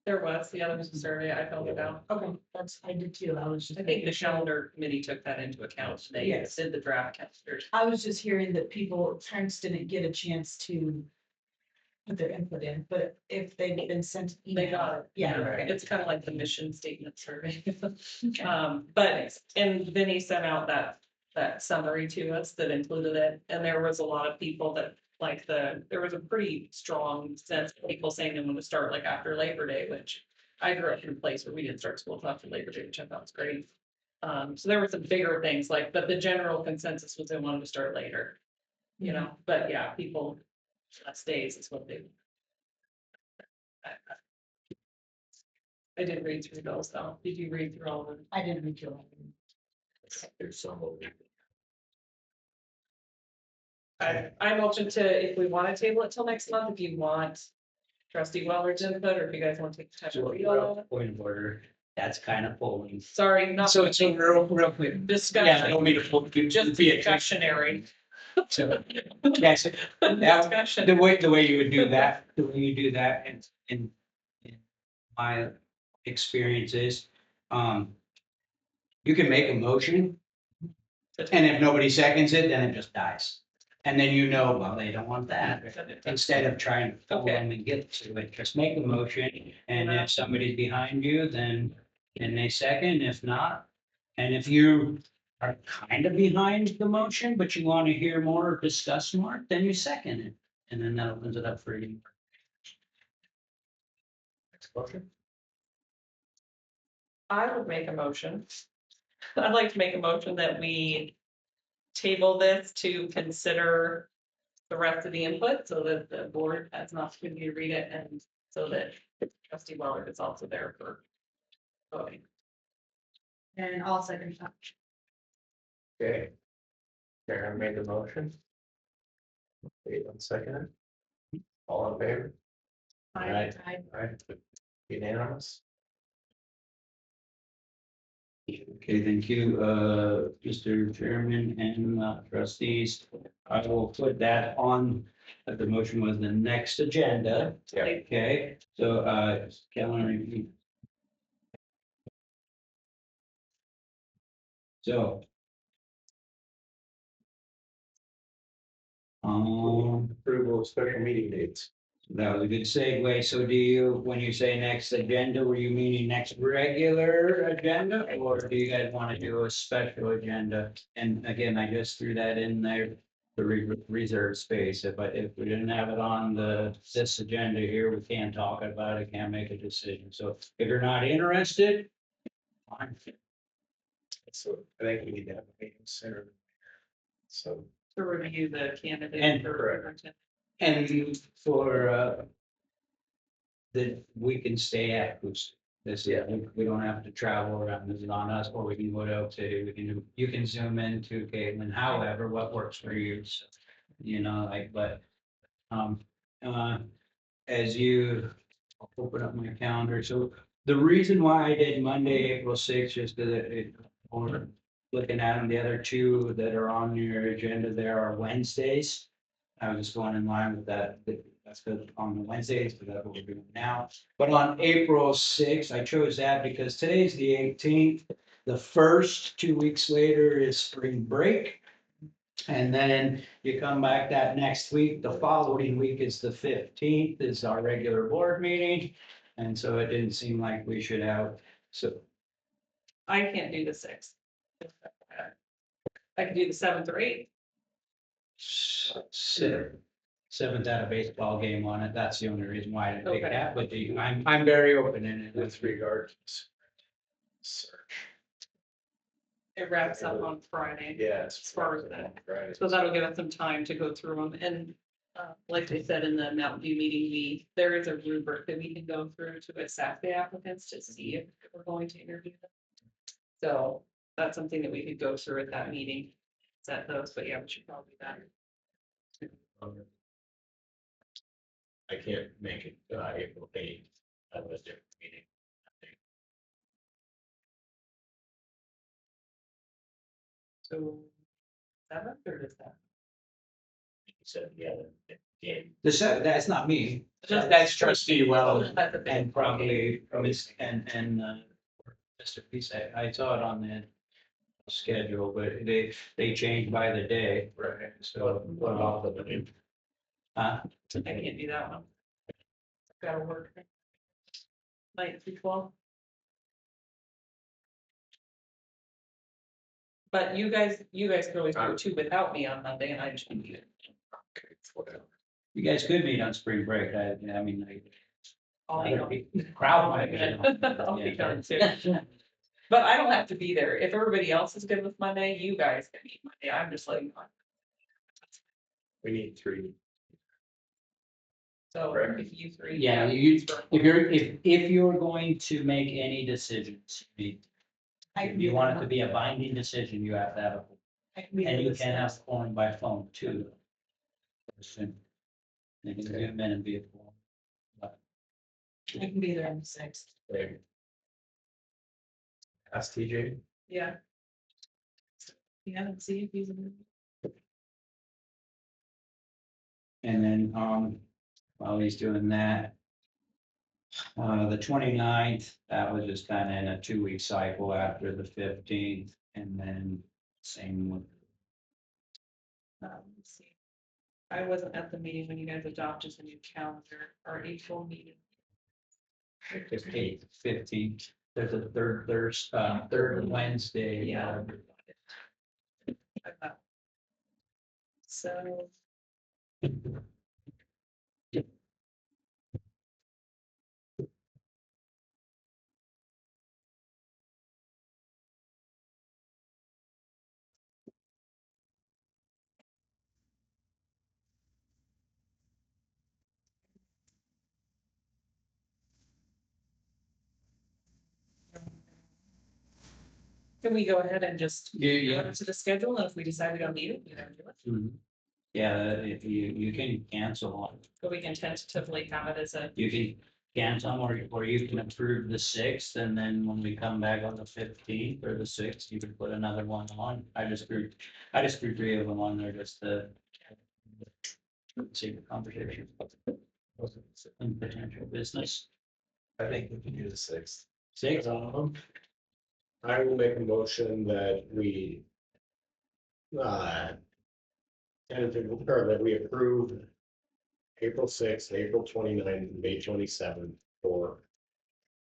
There was, the other was a survey, I filled it out. Okay, that's, I did too, I was just. I think the calendar committee took that into account, they Yes. did the draft calendars. I was just hearing that parents didn't get a chance to put their input in, but if they've been sent. They got it. Yeah, right. It's kind of like the mission statement survey. But, and Vinny sent out that summary to us that included it, and there was a lot of people that, like there was a pretty strong sense of people saying they want to start like after Labor Day, which I grew up in a place where we didn't start school until after Labor Day, which I thought was great. So there were some bigger things but the general consensus was they wanted to start later, but yeah, people, less days is what they. I did read through those though. Did you read through all of them? I didn't read your. There's some of it. I'm open to, if we want to table it till next month, if you want trustee Weller's input, or if you guys want to take the time to read all of it. Point of order, that's kind of polling. Sorry, not. So it's a real quick. Yeah, I Discussion, don't mean to pull. just discussionary. So, yes, now, Discussion. the way you would do that, in my experiences, you can make a motion, and if nobody seconds it, then it just dies. And then well, they don't want that, instead of trying to pull them and get to it, just make a motion, and if somebody's behind you, then they second, if not. And if you are kind of behind the motion, but you want to hear more or discuss more, then you second it, and then that opens it up for you. Next motion. I would make a motion. I'd like to make a motion that we table this to consider the rest of the input, so that the board has an opportunity to read it, and so that trustee Weller is also there for voting. And I'll second that. Okay. Karen made the motion. Okay, one second. All in favor? Right. Aye. Unanimous? Okay, thank you, Mr. Chairman and trustees. I will put that on, the motion was the next agenda. Yeah. Okay, so, calendar review. So. Approval of special meeting dates. That was a good segue. So do you, when you say next agenda, were you meaning next regular agenda? Or do you guys want to do a special agenda? And again, I just threw that in there, the reserve space. If we didn't have it on this agenda here, we can't talk about it, can't make a decision. So if you're not interested, fine. So I think we need to have a meeting sooner. So. To review the candidate. And- for- And for, that we can stay at Boost. This, yeah, we don't have to travel around, this is on us, or we can go to Elk City, we can do, you can zoom into Caitlin, however, what works for you. So, you know, like, but, as you, I'll open up my calendar, so the reason why I did Monday, April sixth, just that or looking at them, the other two that are on your agenda there are Wednesdays. I was just going in line with that, that's good on the Wednesdays, but that's what we're doing now. But on April sixth, I chose that because today's the 18th. The first 2 weeks later is spring break. And then you come back that next week, the following week is the 15th is our regular board meeting. And so it didn't seem like we should have, so I can't do the 6th. I can do the 7th or 8th. seventh at a baseball game on it, that's the only reason why I didn't pick Okay. that, but I'm very open in it. With regard to search. It wraps up on Friday. Yeah. it's As far as that. Right. So that'll give us some time to go through them and, like they said in the Mountain View meeting, there is a rubric that we can go through to assess the applicants to see if we're going to interview them. So that's something that we could go through at that meeting, set those, but yeah, we should probably do that. I can't make it, April 8th, I have a different meeting. So. 7th or is that? You said, yeah. That's not me, Just- that's trustee Wells. That's a big- And probably, and Mr. Peace, I saw it on the schedule, but they changed by the day. Right. So, Well, but I mean, uh, I can't do that one. Gotta work. 9 through 12. But you guys can always do it too without me on Monday and I just need it. Okay, whatever. you guys could meet on spring break, I mean, I'll be gone. the crowd might be. I'll be gone too. But I don't have to be there. If everybody else is good with Monday, you guys can meet Monday. I'm just letting you know. We need 3. So Correct. if you three. Yeah, if you're going to make any decisions, if you want it to be a binding decision, you have to have a, and you can have phone by phone too. They can zoom in and be a phone. I can be there on the 6th. Maybe. Ask TJ. Yeah. Yeah, and see if he's. And then, while he's doing that. The 29th, that was just kind of in a 2 week cycle after the 15th, and then same with. Let's see. I wasn't at the meeting when you guys adopted the new calendar, our April meeting. 15th, there's a third Wednesday. Yeah. So. Can we go ahead and just Yeah. go to the schedule, and if we decide we don't need it, we don't do it, Mhm. Yeah, if you can cancel on, but we can tentatively have it as a. you can cancel or you can approve the 6th, and then when we come back on the 15th or the 6th, you can put another one on. I just threw 3 of them on there just to Secret conversation. And potential business. I think we can do the sixth. Six. I will make a motion that we or that we approve April 6th, April 29th, and May 27th for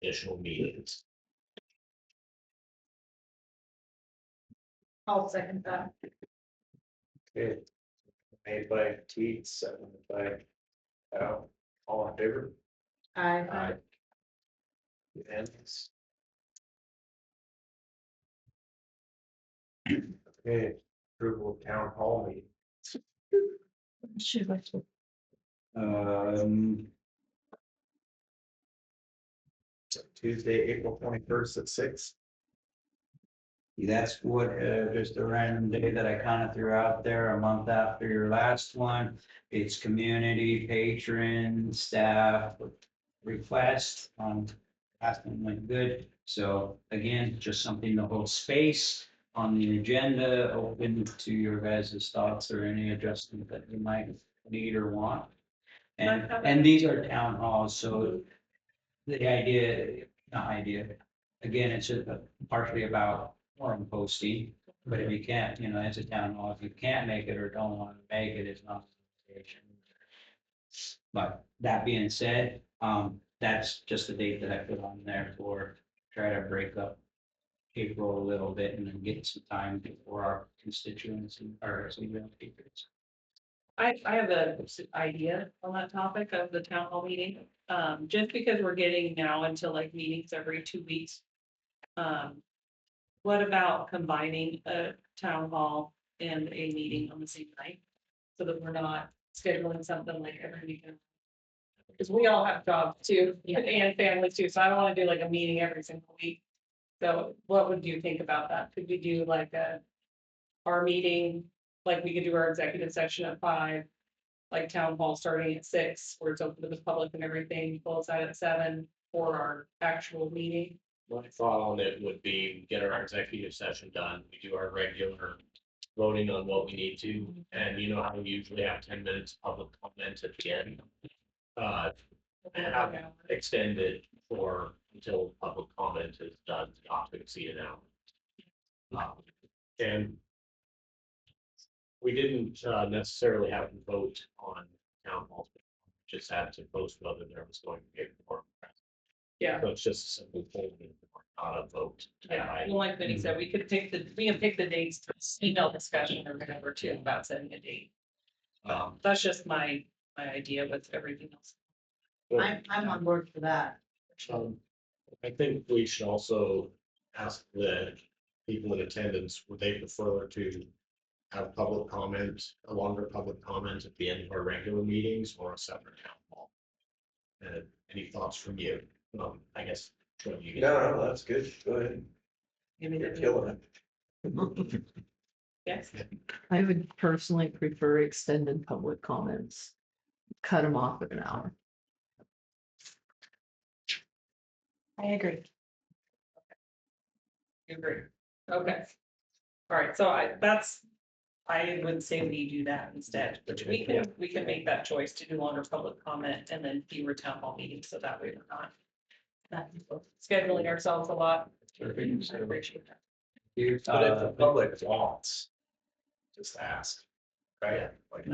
additional meetings. I'll second that. Okay. Made by Teets, seconded by Al. All in favor? I, Unanimous. Okay, approval of town hall meeting. Should I? Tuesday, April 21st at 6. That's what, just a random day that I kind of threw out there a month after your last one. It's community, patron, staff request. Last one went good. So again, just something to hold space on the agenda, open to your guys' thoughts or any adjustment that you might need or want. And these are town halls, so the idea, not idea, again, it's partially about forum posting. But if you can't, as a town hall, if you can't make it or don't want to make it, it's not. An obligation. But that being said, that's just the date that I put on there for try to break up April a little bit and then get some time for our constituents and our speakers. I have a idea on that topic of the town hall meeting, just because we're getting now into like meetings every 2 weeks. What about combining a town hall and a meeting on the same night? So that we're not scheduling something like every weekend. Because we all have jobs too, and families too, so I don't wanna do like a meeting every single week. So what would you think about that? Could we do like our meeting, like we could do our executive session at 5, like town hall starting at 6, where it's open to the public and everything, close out at 7 for our actual meeting. My thought on it would be get our executive session done, we do our regular voting on what we need to, and you know how we usually have 10 minutes public comment at the end. Have extended for until public comment is done, not to exceed an hour. And we didn't necessarily have to vote on town hall, just had to post whether there was going to be a forum. Yeah. So it's just a simple polling, not a vote. Yeah, well, like Vinnie said, we can pick the dates for email discussion or whatever too about setting a date. That's just my idea with everything else. I'm on board for that. I think we should also ask the people in attendance, would they prefer to have public comment, a longer public comment at the end of our regular meetings or a separate town hall? Any thoughts from you? I guess. Troy, you get- No, that's good. Go ahead. Maybe You're that- killing it. Yes, I would personally prefer extended public comments. Cut them off at an hour. I agree. you agree. Okay. All right, so I would say we do that instead, but we can make that choice to do longer public comment and then fewer town hall meetings, so that way we're not scheduling ourselves a lot. I appreciate that. But if the public wants, just ask, right? Like,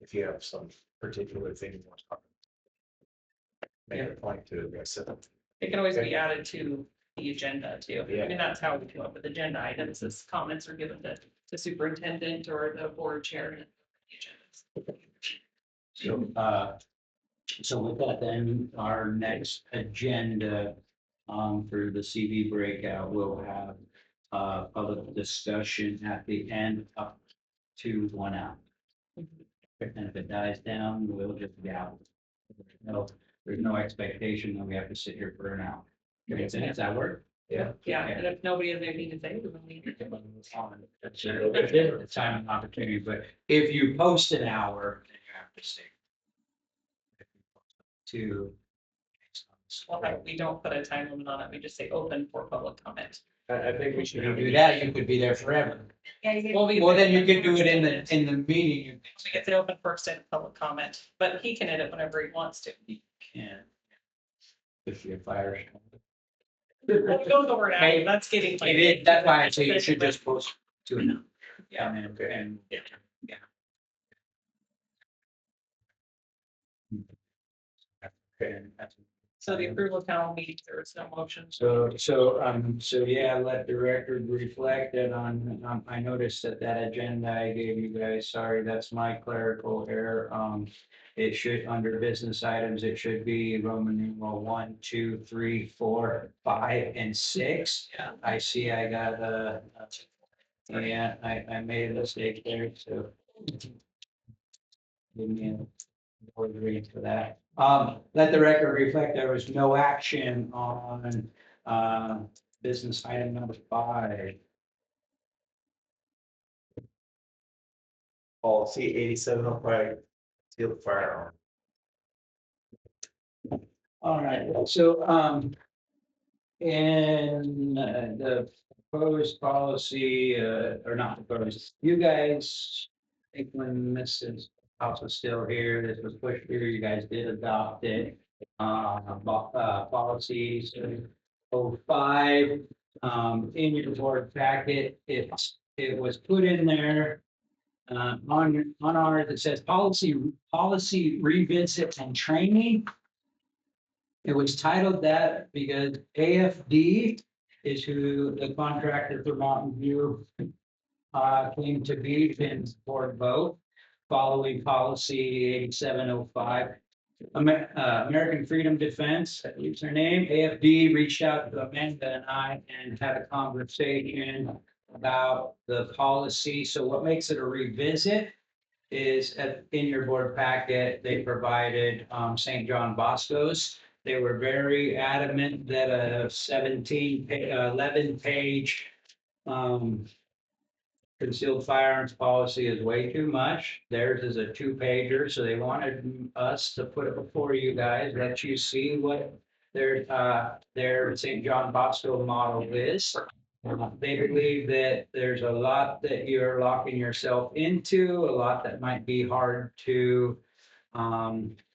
if you have some particular thing you want to talk about. Make a point to address it. It can always be added to the agenda too. I Yeah. mean, that's how we come up with agenda items, as comments are given to superintendent or the board chair. And the agendas. So with that, then our next agenda for the CV breakout, we'll have public discussion at the end up to 1 hour. And if it dies down, we'll just be out. No, there's no expectation that we have to sit here for an hour. Does that work? Yeah. Yeah, and if nobody has anything to say, we'll leave it. That's a time and opportunity, but if you post an hour, then you have to stay. To. Well, we don't put a time limit on it, we just say open for public comment. I think we If should you have. do that, you could be there forever. Well, Well, then you can do it in the meeting. It's the open for extended public comment, but he can edit whenever he wants to. You can. If you're fire. Well, go the word out, that's getting. It is, that's why I say you should just post to it. Yeah. And. Yeah. Yeah. Okay. So the approval of town meetings, there is no motion. So yeah, let the record reflect that I noticed that agenda I gave you guys, sorry, that's my clerical error. It should, under business items, it should be Roman numeral 1, 2, 3, 4, 5, and 6. Yeah. I see I got yeah, I made a mistake there, so. Give me a word read for that. Let the record reflect there was no action on, business item number 5. Policy 8705, concealed firearm. All right, so, in the proposed policy, or not proposed, you guys, I think when Mrs. House was still here, this was pushed through, you guys did adopt it. Policies 05, in your board packet, it was put in there. On ours, it says policy revisit and training. It was titled that because AFD is who the contractor for Mountain View came to be in board vote following policy 8705. American Freedom Defense, I believe is their name, AFD reached out to Amanda and I and had a conversation about the policy. So what makes it a revisit is in your board packet, they provided St. John Bosco's. They were very adamant that a 11-page concealed firearms policy is way too much. Theirs is a 2-pager, so they wanted us to put it before you guys, let you see what their St. John Bosco model is. They believe that there's a lot that you're locking yourself into, a lot that might be hard to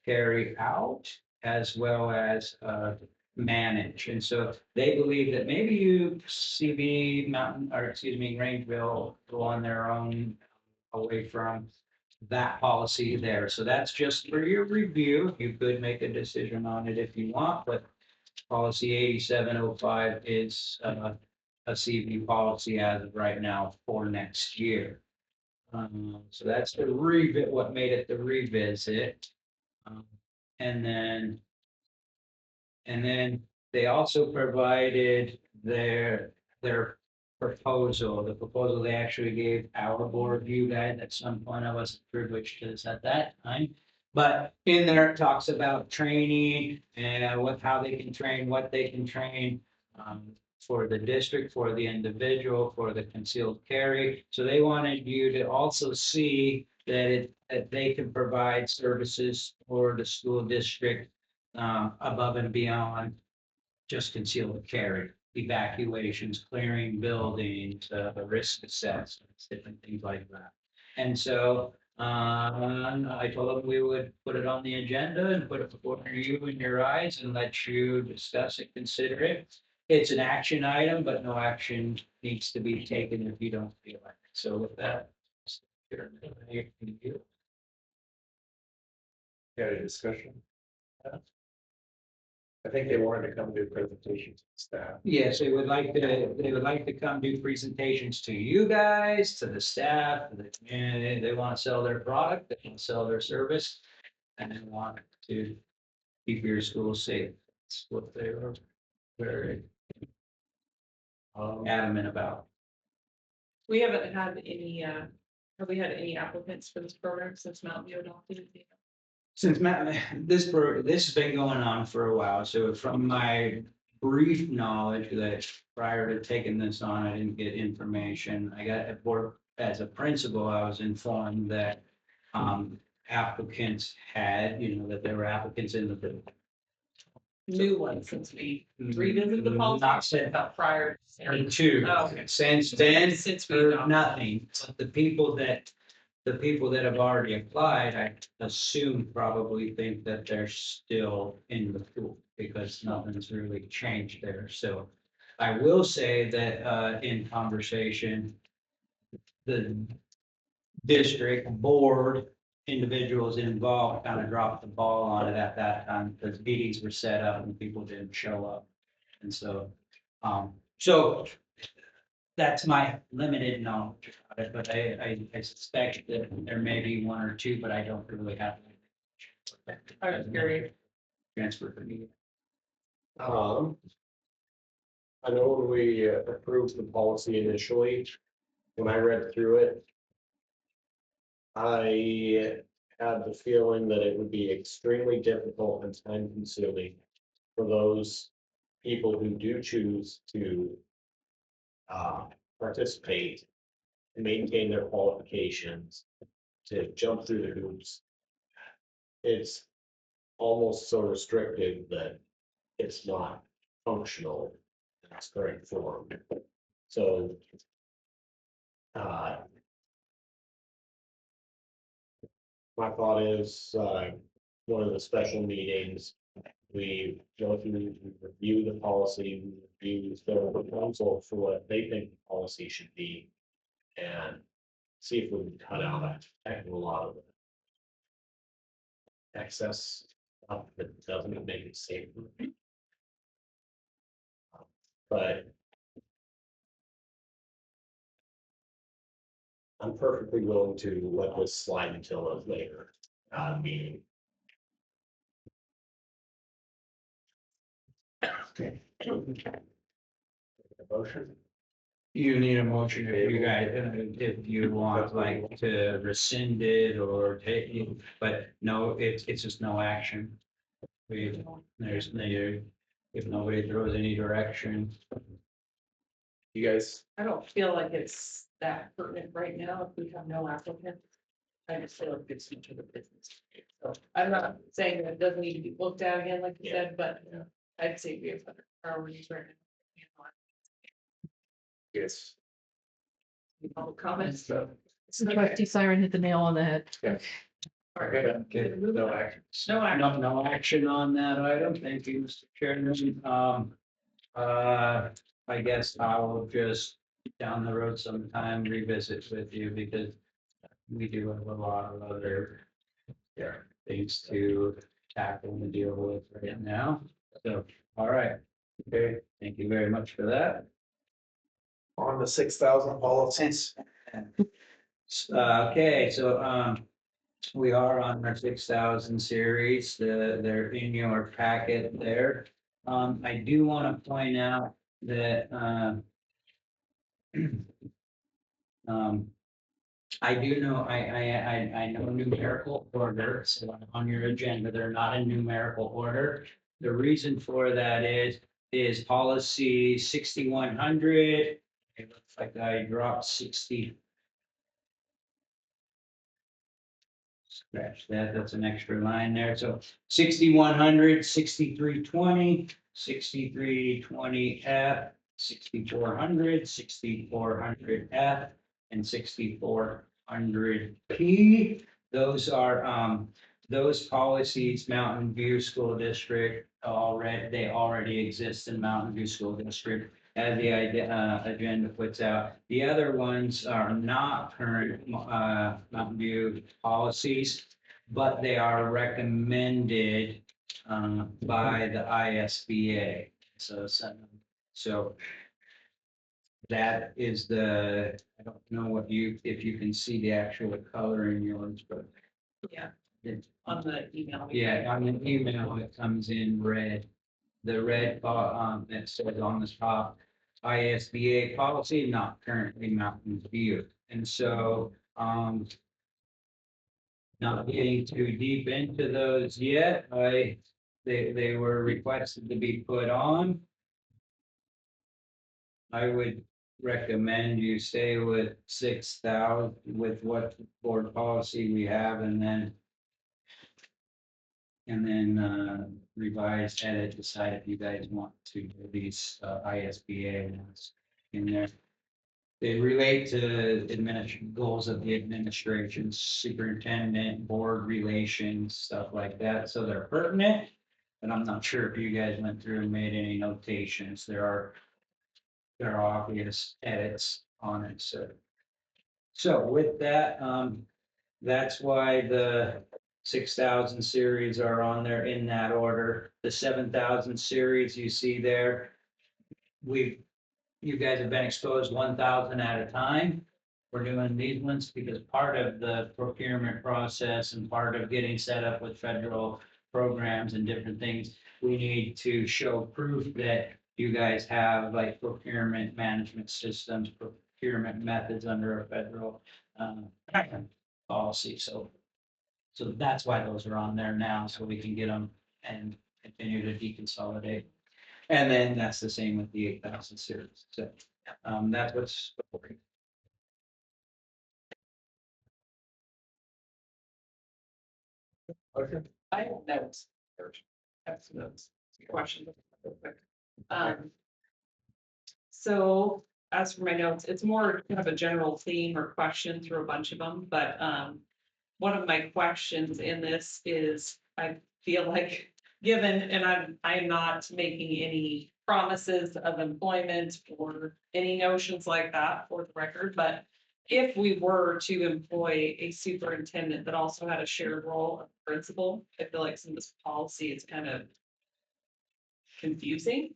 carry out, as well as manage. And so they believe that maybe you CB Mountain, or excuse me, Rangeville go on their own away from that policy there. So that's just for your review. You could make a decision on it if you want, but policy 8705 is a CV policy as of right now for next year. So that's the revisit, what made it the revisit. And then they also provided their proposal, the proposal they actually gave our board view guide. At some point I wasn't privileged to this at that time. But in there it talks about training and how they can train, what they can train. For the district, for the individual, for the concealed carry. So they wanted you to also see that they can provide services for the school district above and beyond just concealed carry, evacuations, clearing buildings, risk assessments, different things like that. And so I told them we would put it on the agenda and put it before you in your eyes and let you discuss it, consider it. It's an action item, but no action needs to be taken if you don't feel like it. So with that. Got a discussion? I think they wanted to come do a presentation to staff. Yes, they would like to come do presentations to you guys, to the staff, to the community. They want to sell their product, they want to sell their service. And they want to keep your school safe. That's what they were very adamant about. We haven't had any, have we had any applicants for this program since Mountain View adopted it? Since this has been going on for a while, so from my brief knowledge that prior to taking this on, I didn't get information. I got at board, as a principal, I was informed that applicants had, that there were applicants in the new one since we revisited the policy? Not since About prior. two. Oh, okay. Since then, Since we heard adopted. nothing. But the people that have already applied, I assume probably think that they're still in the pool because nothing's really changed there. So I will say that, in conversation, the district board individuals involved kind of dropped the ball on it at that time because meetings were set up and people didn't show up. And so that's my limited knowledge about it, but I suspect that there may be one or two, but I don't really have. I was curious. Transfer for me. I know when we approved the policy initially, when I read through it, I had the feeling that it would be extremely difficult and time consuming for those people who do choose to participate and maintain their qualifications to jump through the hoops. It's almost so restrictive that it's not functional in its current form. So my thought is, one of the special meetings, we go through, we review the policy, we review the proposal for what they think the policy should be. And see if we can cut out a heck of a lot of excess stuff that doesn't make it safer. But I'm perfectly willing to let this slide until a later meeting. Okay. Motion? You need a motion if you guys, if you want like to rescind it or take it, but no, it's just no action. There's no, if nobody throws any direction. You guys, I don't feel like it's that pertinent right now if we have no applicant. I just feel like it's into the business. So I'm not saying that it doesn't need to be looked at again, like you said, but I'd say we have other priorities right now. yes. All the comments. Trustee Siren hit the nail on the head. Okay, no action. No action on that item. Thank you, Mr. Chairman. I guess I will just down the road sometime revisit with you because we do have a lot of other things to tackle and deal with right now. So, all right. Okay, thank you very much for that. On the 6,000 policies. Okay, so, we are on our 6,000 series, they're in your packet there. I do want to point out that, I do know, I know numerical order, so on your agenda, they're not in numerical order. The reason for that is policy 6,100. It looks like I dropped 60. Scratch that, that's an extra line there, so 6,100, 6,320, 6,320 F, 6,400, 6,400 F, and 6,400 P. Those are, those policies, Mountain View School District, they already exist in Mountain View School District. As the agenda puts out, the other ones are not current, Mountain View policies, but they are recommended, by the ISBA. So that is I don't know if you can see the actual color in yours, but. Yeah. It- On the email. Yeah, on the email, it comes in red. The red, that says on the top, ISBA policy, not currently Mountain View. And so, not getting too deep into those yet, they were requested to be put on. I would recommend you stay with 6,000 with what board policy we have and then And then revise, edit, decide if you guys want to do these ISBA ones in there. They relate to goals of the administration, superintendent, board relations, stuff like that, so they're pertinent. But I'm not sure if you guys went through and made any notations, there are obvious edits on it, so. So with that, that's why the 6,000 series are on there in that order. The 7,000 series you see there. You guys have been exposed 1,000 at a time. We're doing these ones because part of the procurement process and part of getting set up with federal programs and different things, we need to show proof that you guys have like procurement management systems, procurement methods under a federal policy. So that's why those are on there now, so we can get them and continue to deconsolidate. And then that's the same with the 8,000 series. So that's what's. I have notes. I have some notes, some questions. Um, So as for my notes, it's more kind of a general theme or question through a bunch of them, but one of my questions in this is, I feel like, given, and I'm not making any promises of employment or any notions like that for the record, but if we were to employ a superintendent that also had a shared role of principal, I feel like some of this policy is kind of confusing.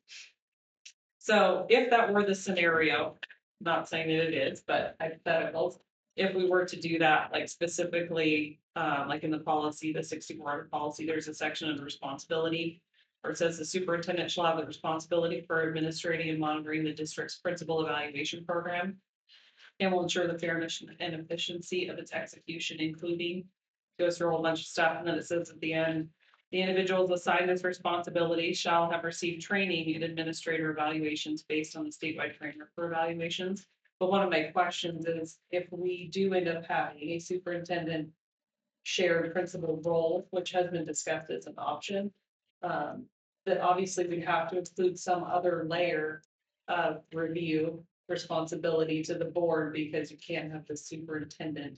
So if that were the scenario, not saying that it is, but hypotheticals, if we were to do that, like specifically, like in the policy, the 64 policy, there's a section of responsibility where it says the superintendent shall have the responsibility for administrating and monitoring the district's principal evaluation program and will ensure the fairness and efficiency of its execution, including, goes through a whole bunch of stuff, and then it says at the end, the individuals assigned this responsibility shall have received training in administrator evaluations based on the statewide trainer for evaluations. But one of my questions is, if we do end up having a superintendent shared principal role, which has been discussed as an option, that obviously we have to include some other layer of review responsibility to the board, because you can't have the superintendent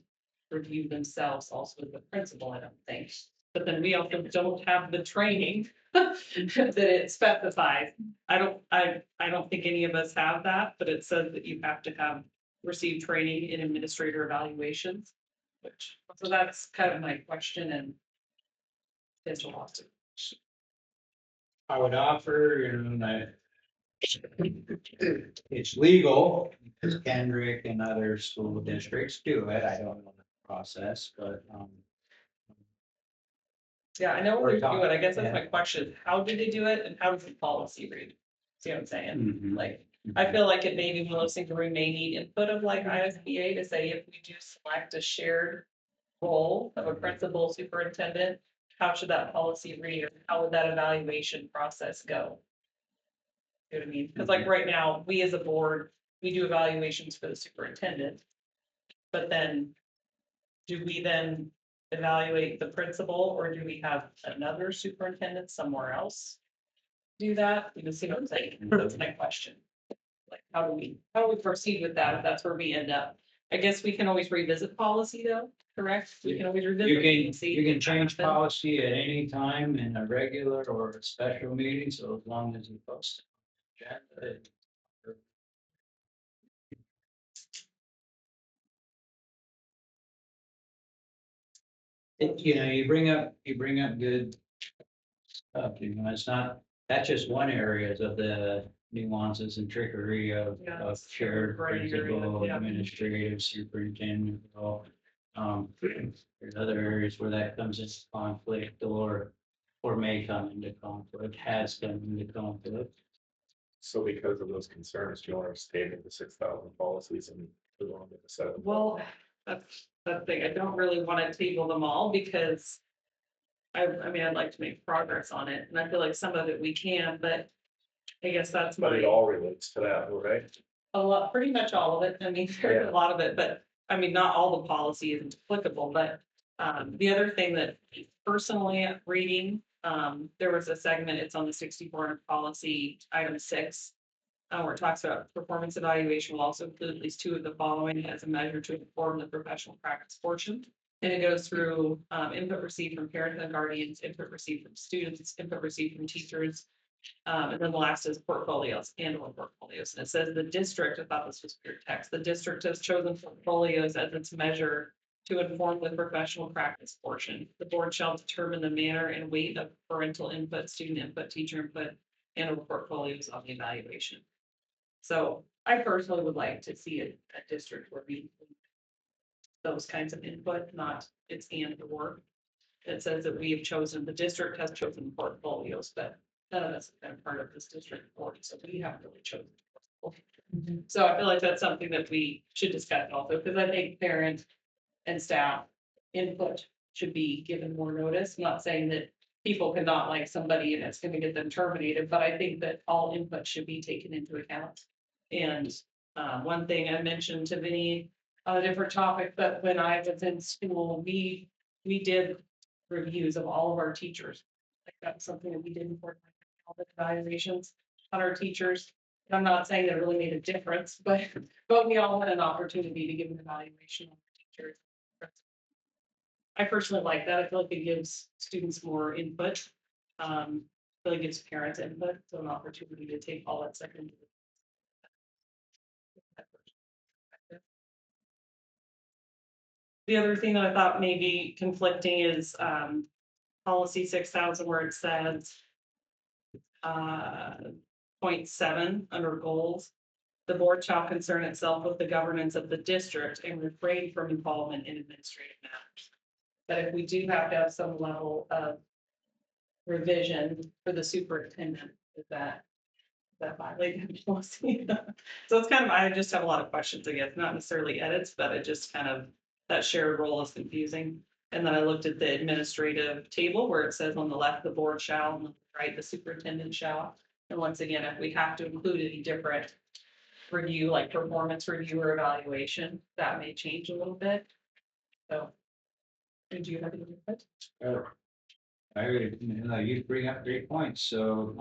review themselves also the principal, I don't think. But then we also don't have the training that it specifies. I don't think any of us have that, but it says that you have to have received training in administrator evaluations. Which, so that's kind of my question and potential lawsuit. I would offer, that it's legal, because Kendrick and other school districts do it. I don't know the process, but Yeah, I know Or we do it. I guess talk, that's my question. How do they do it and how does the policy read? See what I'm saying? Like, I feel like it may be one of those things where we may need input of like ISBA to say, if we do select a shared role of a principal superintendent, how should that policy read? Or how would that evaluation process go? You know what I mean? Because like right now, we as a board, we do evaluations for the superintendent. But then, do we then evaluate the principal, or do we have another superintendent somewhere else do that? You see what I'm saying? That's my question. Like, how do we proceed with that if that's where we end up? I guess we can always revisit policy though, correct? We can always revisit. you can change policy at any time in a regular or a special meeting, so as long as you post it. You bring up good stuff, it's not, that's just one area of the nuances and trickery of Yeah, it's shared gray area, principal, yeah. administrative, superintendent, role. There's other areas where that comes into conflict or may come into conflict, has come into conflict. So because of those concerns, do you want to stay in the 6,000 policies and move on to the 7? Well, that's the thing. I don't really want to table them all because I mean, I'd like to make progress on it, and I feel like some of it we can, but I guess that's But it my, all relates to that, right? a lot, pretty much all of it. I mean, there's Yeah. a lot of it, but I mean, not all the policy isn't applicable, but The other thing that personally reading, there was a segment, it's on the 64 policy, item 6. Where it talks about performance evaluation will also include at least 2 of the following as a measure to inform the professional practice portion. And it goes through input received from parents and guardians, input received from students, input received from teachers. And then the last is portfolios and or portfolios. And it says the district, I thought this was weird text, the district has chosen portfolios as its measure to inform the professional practice portion. The board shall determine the manner and weight of parental input, student input, teacher input, and or portfolios on the evaluation. So I personally would like to see a district where we include those kinds of input, not it's and or. It says that we have chosen, the district has chosen portfolios, but none of us have been part of this district board, so we haven't really chosen. So I feel like that's something that we should discuss also, because I think parent and staff input should be given more notice. I'm not saying that people cannot like somebody and it's gonna get them terminated, but I think that all input should be taken into account. And one thing I mentioned to Vinny on a different topic, but when I was in school, we did reviews of all of our teachers. Like that's something that we did for all the evaluations on our teachers. And I'm not saying that it really made a difference, but we all had an opportunity to give an evaluation on the teachers. I personally like that. I feel like it gives students more input. I feel like it gives parents input, so an opportunity to take all that second. The other thing that I thought may be conflicting is policy 6,000 where it says 0.7 under goals. The board shall concern itself with the governance of the district and refrain from involvement in administrative matters. But if we do have to have some level of revision for the superintendent, is that violating policy? So it's kind of, I just have a lot of questions, I guess, not necessarily edits, but it just kind of, that shared role is confusing. And then I looked at the administrative table where it says on the left, the board shall, and on the right, the superintendent shall. And once again, if we have to include any different review, like performance review or evaluation, that may change a little bit. So. Do you have any input? I would, you bring up great points, so,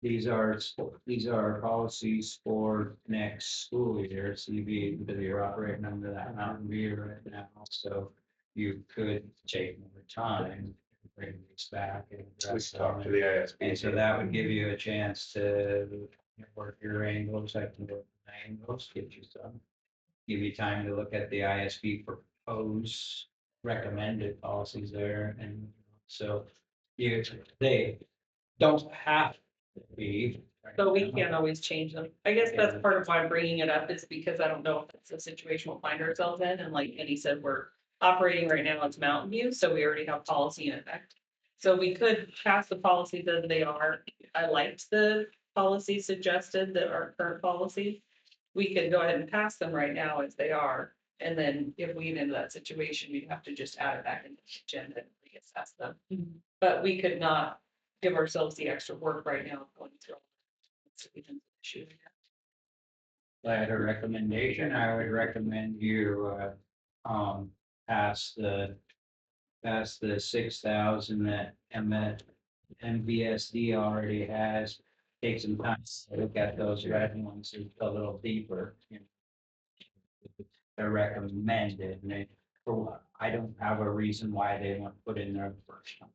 these are policies for next school year, so you're operating under that mountain view right now, so you could take more time, and bring these back and We address should talk them. to the ISB. And so that would give you a chance to work your angles, I can work my angles, get you some. Give you time to look at the ISB proposed recommended policies there, and so they don't have to be. But we can't always change them. I guess that's part of why I'm bringing it up is because I don't know if it's a situation we'll find ourselves in. And like Eddie said, we're operating right now as Mountain View, so we already have policy in effect. So we could pass the policies as they are. I liked the policy suggested that our current policy. We could go ahead and pass them right now as they are. And then if we get into that situation, we'd have to just add it back into the agenda and reassess them. But we could not give ourselves the extra work right now going through. Issue. I had a recommendation, I would recommend you, pass the 6,000 that MVSD already has. Take some time to look at those red ones a little deeper. They're recommended, and I don't have a reason why they weren't put in there the first time.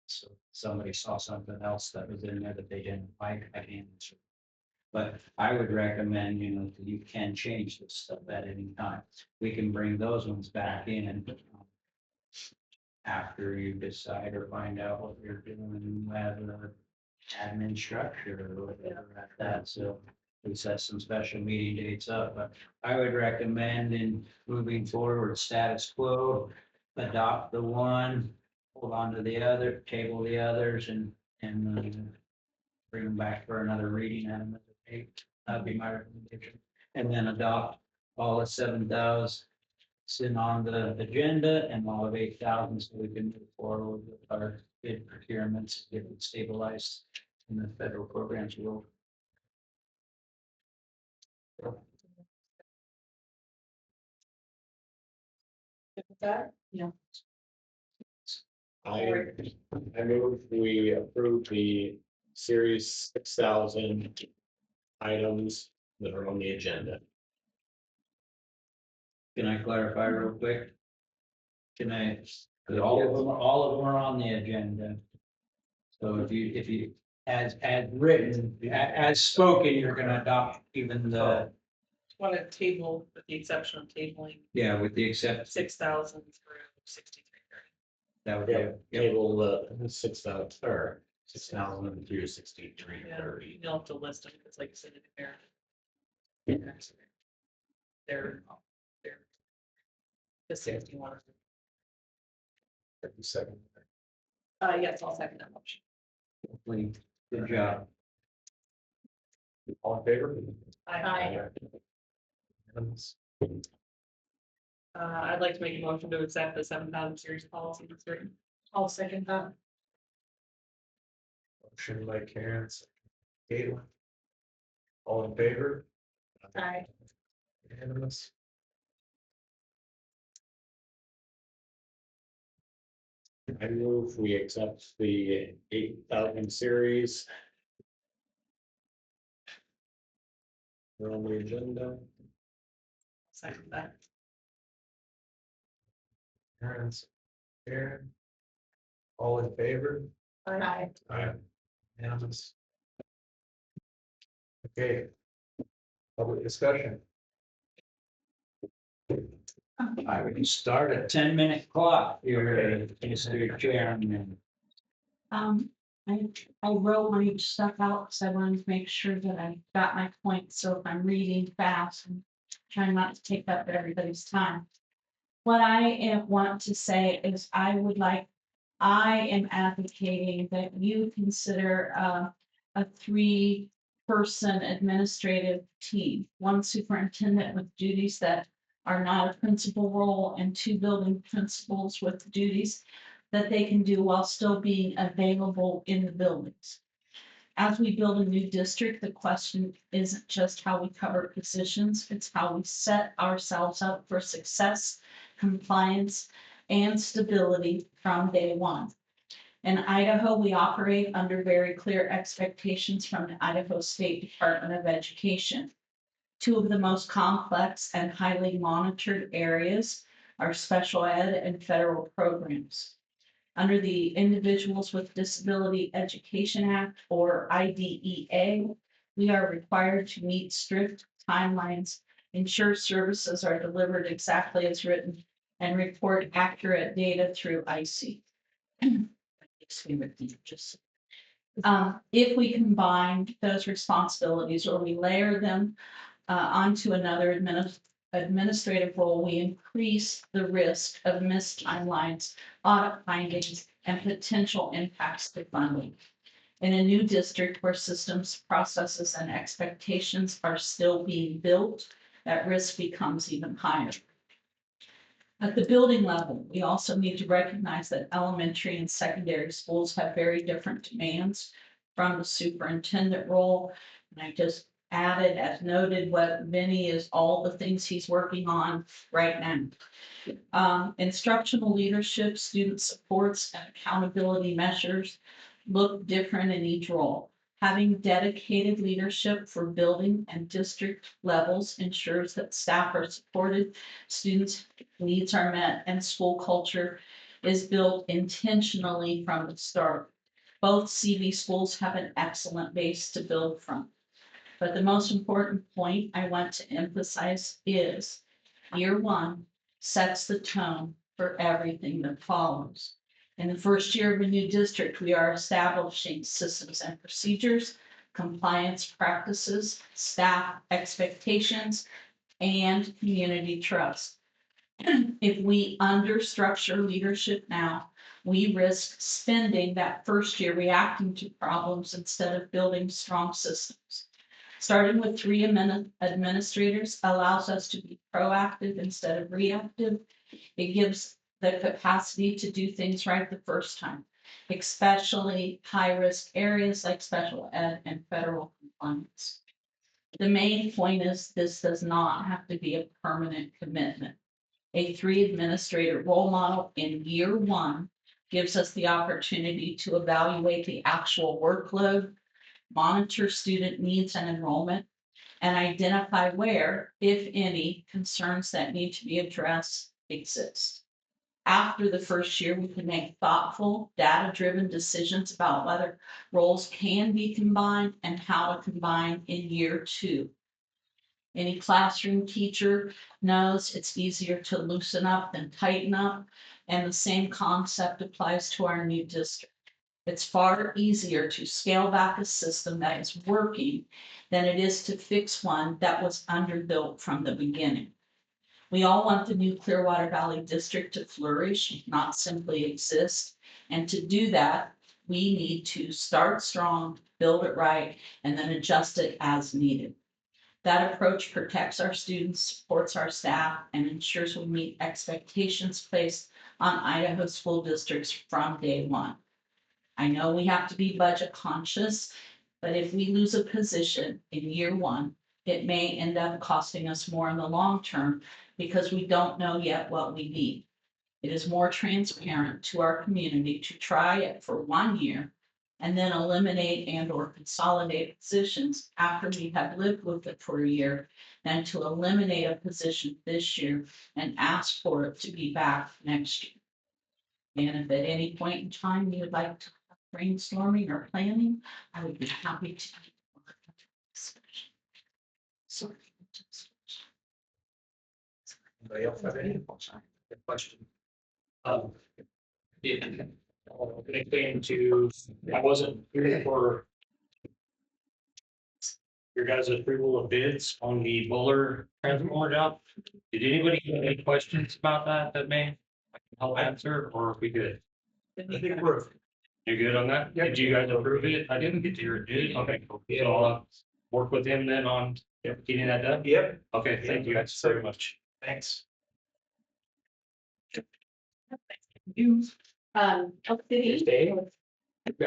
So somebody saw something else that was in there that they didn't like, I can't answer. But I would recommend, you can change this stuff at any time. We can bring those ones back in and after you decide or find out what you're doing with admin structure or whatever like that. So we set some special meeting dates up, but I would recommend in moving forward, status quo, adopt the one, hold on to the other, table the others and bring them back for another reading at another date. That'd be my recommendation. And then adopt all of 7,000 on the agenda and all of 8,000 so we can move forward with our bid procurements, get it stabilized in the federal programs world. With that, I move we approve the series 6,000 items that are on the agenda. Can I clarify real quick? Can I, 'cause all of them are on the agenda. So if you, as written, as spoken, you're gonna adopt even the, want to table with the exception of tabling yeah, with the except, 6,000 through 6330. that would Yeah, be. table 6,000 or 6,000 through 6330. You'll have to list them, because like you said, they're, they're the 61. Second. Yes, I'll second that motion. Hopefully, good job. All in favor? Aye. Unanimous. I'd like to make a motion to accept the 7,000 series policy that's written. I'll second that. Motion by Karen, second by Caitlin. All in favor? Aye. Unanimous. I move we accept the 8,000 series. They're on the agenda. Second that. Karen. All in favor? Aye. Aye. Unanimous. Okay. Public discussion. I would start a 10-minute clock here, Mr. Chairman. I wrote my stuff out, because I wanted to make sure that I got my points, so if I'm reading fast, and trying not to take up everybody's time. What I want to say is I am advocating that you consider a 3-person administrative team. 1 superintendent with duties that are not a principal role, and 2 building principals with duties that they can do while still being available in the buildings. As we build a new district, the question isn't just how we cover positions, it's how we set ourselves up for success, compliance, and stability from day one. In Idaho, we operate under very clear expectations from the Idaho State Department of Education. 2 of the most complex and highly monitored areas are special ed and federal programs. Under the Individuals with Disability Education Act, or IDEA, we are required to meet strict timelines, ensure services are delivered exactly as written, and report accurate data through IC. If we combine those responsibilities or we layer them onto another administrative role, we increase the risk of missed timelines, audit findings, and potential impacts to funding. In a new district where systems, processes, and expectations are still being built, that risk becomes even higher. At the building level, we also need to recognize that elementary and secondary schools have very different demands from the superintendent role. And I just added, as noted, what Vinny is all the things he's working on right now. Instructional leadership, student supports, and accountability measures look different in each role. Having dedicated leadership for building and district levels ensures that staff are supported, students' needs are met, and school culture is built intentionally from the start. Both CV schools have an excellent base to build from. But the most important point I want to emphasize is year 1 sets the tone for everything that follows. In the first year of a new district, we are establishing systems and procedures, compliance practices, staff expectations, and community trust. If we understructure leadership now, we risk spending that first year reacting to problems instead of building strong systems. Starting with 3 administrators allows us to be proactive instead of reactive. It gives the capacity to do things right the first time, especially high-risk areas like special ed and federal compliance. The main point is this does not have to be a permanent commitment. A 3 administrator role model in year 1 gives us the opportunity to evaluate the actual workload, monitor student needs and enrollment, and identify where, if any, concerns that need to be addressed exist. After the first year, we can make thoughtful, data-driven decisions about whether roles can be combined and how to combine in year 2. Any classroom teacher knows it's easier to loosen up than tighten up, and the same concept applies to our new district. It's far easier to scale back a system that is working than it is to fix one that was underbuilt from the beginning. We all want the new Clearwater Valley District to flourish, not simply exist. And to do that, we need to start strong, build it right, and then adjust it as needed. That approach protects our students, supports our staff, and ensures we meet expectations placed on Idaho school districts from day 1. I know we have to be budget conscious, but if we lose a position in year 1, it may end up costing us more in the long term because we don't know yet what we need. It is more transparent to our community to try it for 1 year and then eliminate and or consolidate positions after we have lived with it for a year than to eliminate a position this year and ask for it to be back next year. And if at any point in time you would like to have brainstorming or planning, I would be happy to. Sorry. Anybody else have any question? When it came to, I wasn't here for your guys' approval of bids on the Buller transformer job. Did anybody have any questions about that may I can help answer, or are we good? I think we're, You're good on that? Yep. Did you guys approve it? I didn't get to hear it, did you? Okay, cool. So I'll work with him then on getting that done? yep, Okay, thank you guys very much. thanks. Elk City. Stay. City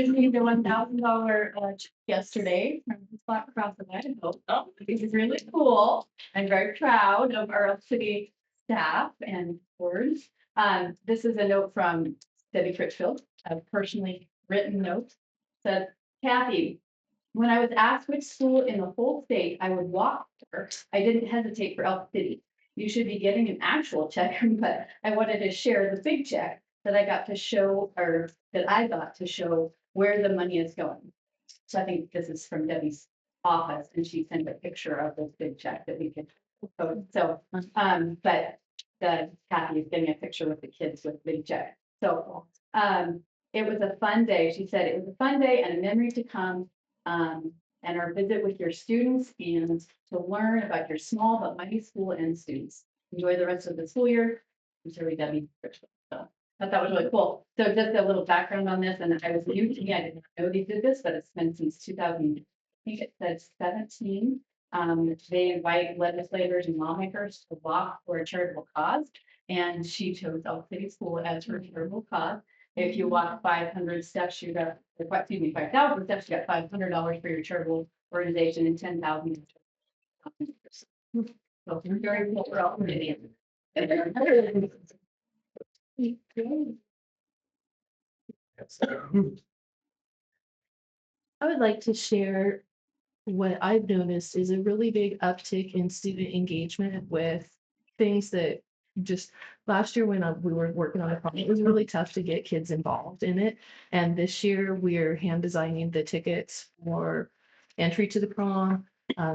received a $1,000 check yesterday from the Black Cross of Idaho. Oh, this is really cool. I'm very proud of our Elk City staff and boards. This is a note from Debbie Critchfield, a personally written note. Said, Kathy, when I was asked which school in the whole state I would walk for, I didn't hesitate for Elk City. You should be getting an actual check, but I wanted to share the big check that I got to show, or that I got to show where the money is going. So I think this is from Debbie's office, and she sent a picture of this big check that we could post. So, but the Kathy is getting a picture with the kids with big check. So, it was a fun day. She said it was a fun day and a memory to come. And our visit with your students and to learn about your small but mighty school and students. Enjoy the rest of the school year. Sincerely, Debbie. So I thought that was really cool. So just a little background on this, and I was new to me. I didn't know they did this, but it's been since 2000. I think it says 17. They invite legislators and lawmakers to walk for a charitable cause, and she chose Elk City School as her charitable cause. If you walk 500 steps, you got, excuse me, 5,000 steps, you got $500 for your charitable organization and 10,000. So you're very cool for all Canadians. I would like to share what I've noticed is a really big uptick in student engagement with things that just last year when we were working on a project, it was really tough to get kids involved in it. And this year we're hand designing the tickets for entry to the prom.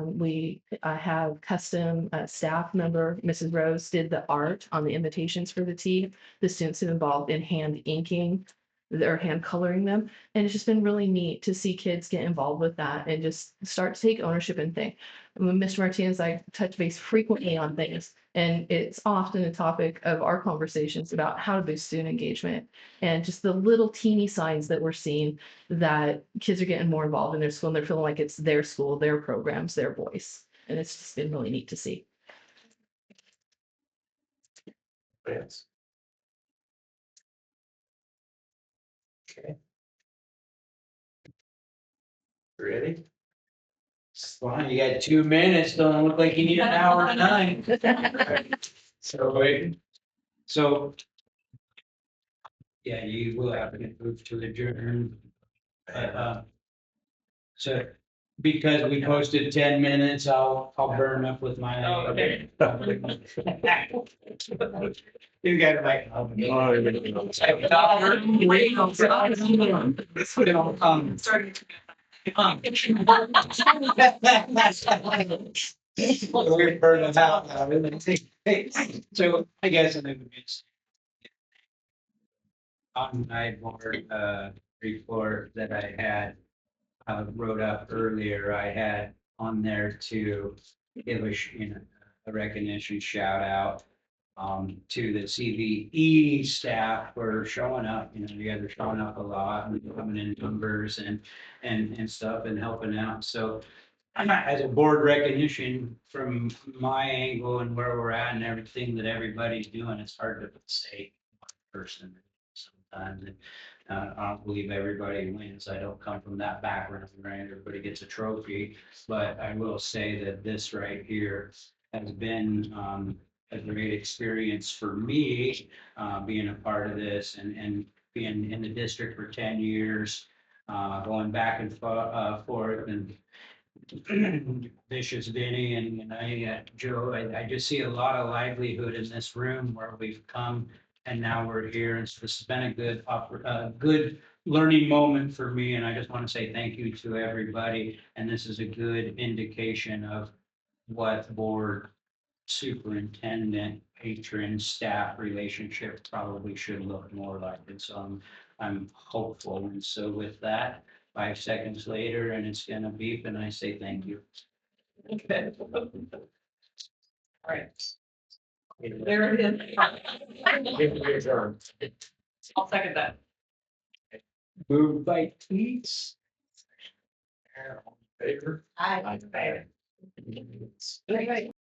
We have custom staff member, Mrs. Rose, did the art on the invitations for the tea. The students have involved in hand inking or hand coloring them. And it's just been really neat to see kids get involved with that and just start to take ownership and things. When Mr. Martinez, I touch base frequently on things, and it's often a topic of our conversations about how to boost student engagement and just the little teeny signs that we're seeing that kids are getting more involved in their school and they're feeling like it's their school, their programs, their voice. And it's just been really neat to see. Yes. Okay. Ready? Fine, you got 2 minutes, don't look like you need an hour and 9. So wait, so. Yeah, you will have to move to adjourn. So, because we posted 10 minutes, I'll burn up with my. Oh, okay. You guys like. Starting to. We're burning out. So I guess in the midst. On my board, report that I had, wrote up earlier, I had on there to give a recognition shout out. To the CVE staff for showing up, you guys are showing up a lot and coming in numbers and stuff and helping out, so. As a board recognition from my angle and where we're at and everything that everybody's doing, it's hard to say one person sometimes. And I don't believe everybody wins. I don't come from that background, right? Everybody gets a trophy. But I will say that this right here has been a great experience for me, being a part of this and being in the district for 10 years, going back and forth and Vicious Vinny and Joe, I just see a lot of livelihood in this room where we've come and now we're here. And so this has been a good learning moment for me. And I just want to say thank you to everybody. And this is a good indication of what board superintendent, patron, staff relationship probably should look more like. And so I'm hopeful. And so with that, 5 seconds later and it's gonna beep and I say thank you. Okay. All right. There it is. I'll second that. Moved by Teets. Favor? I. Right.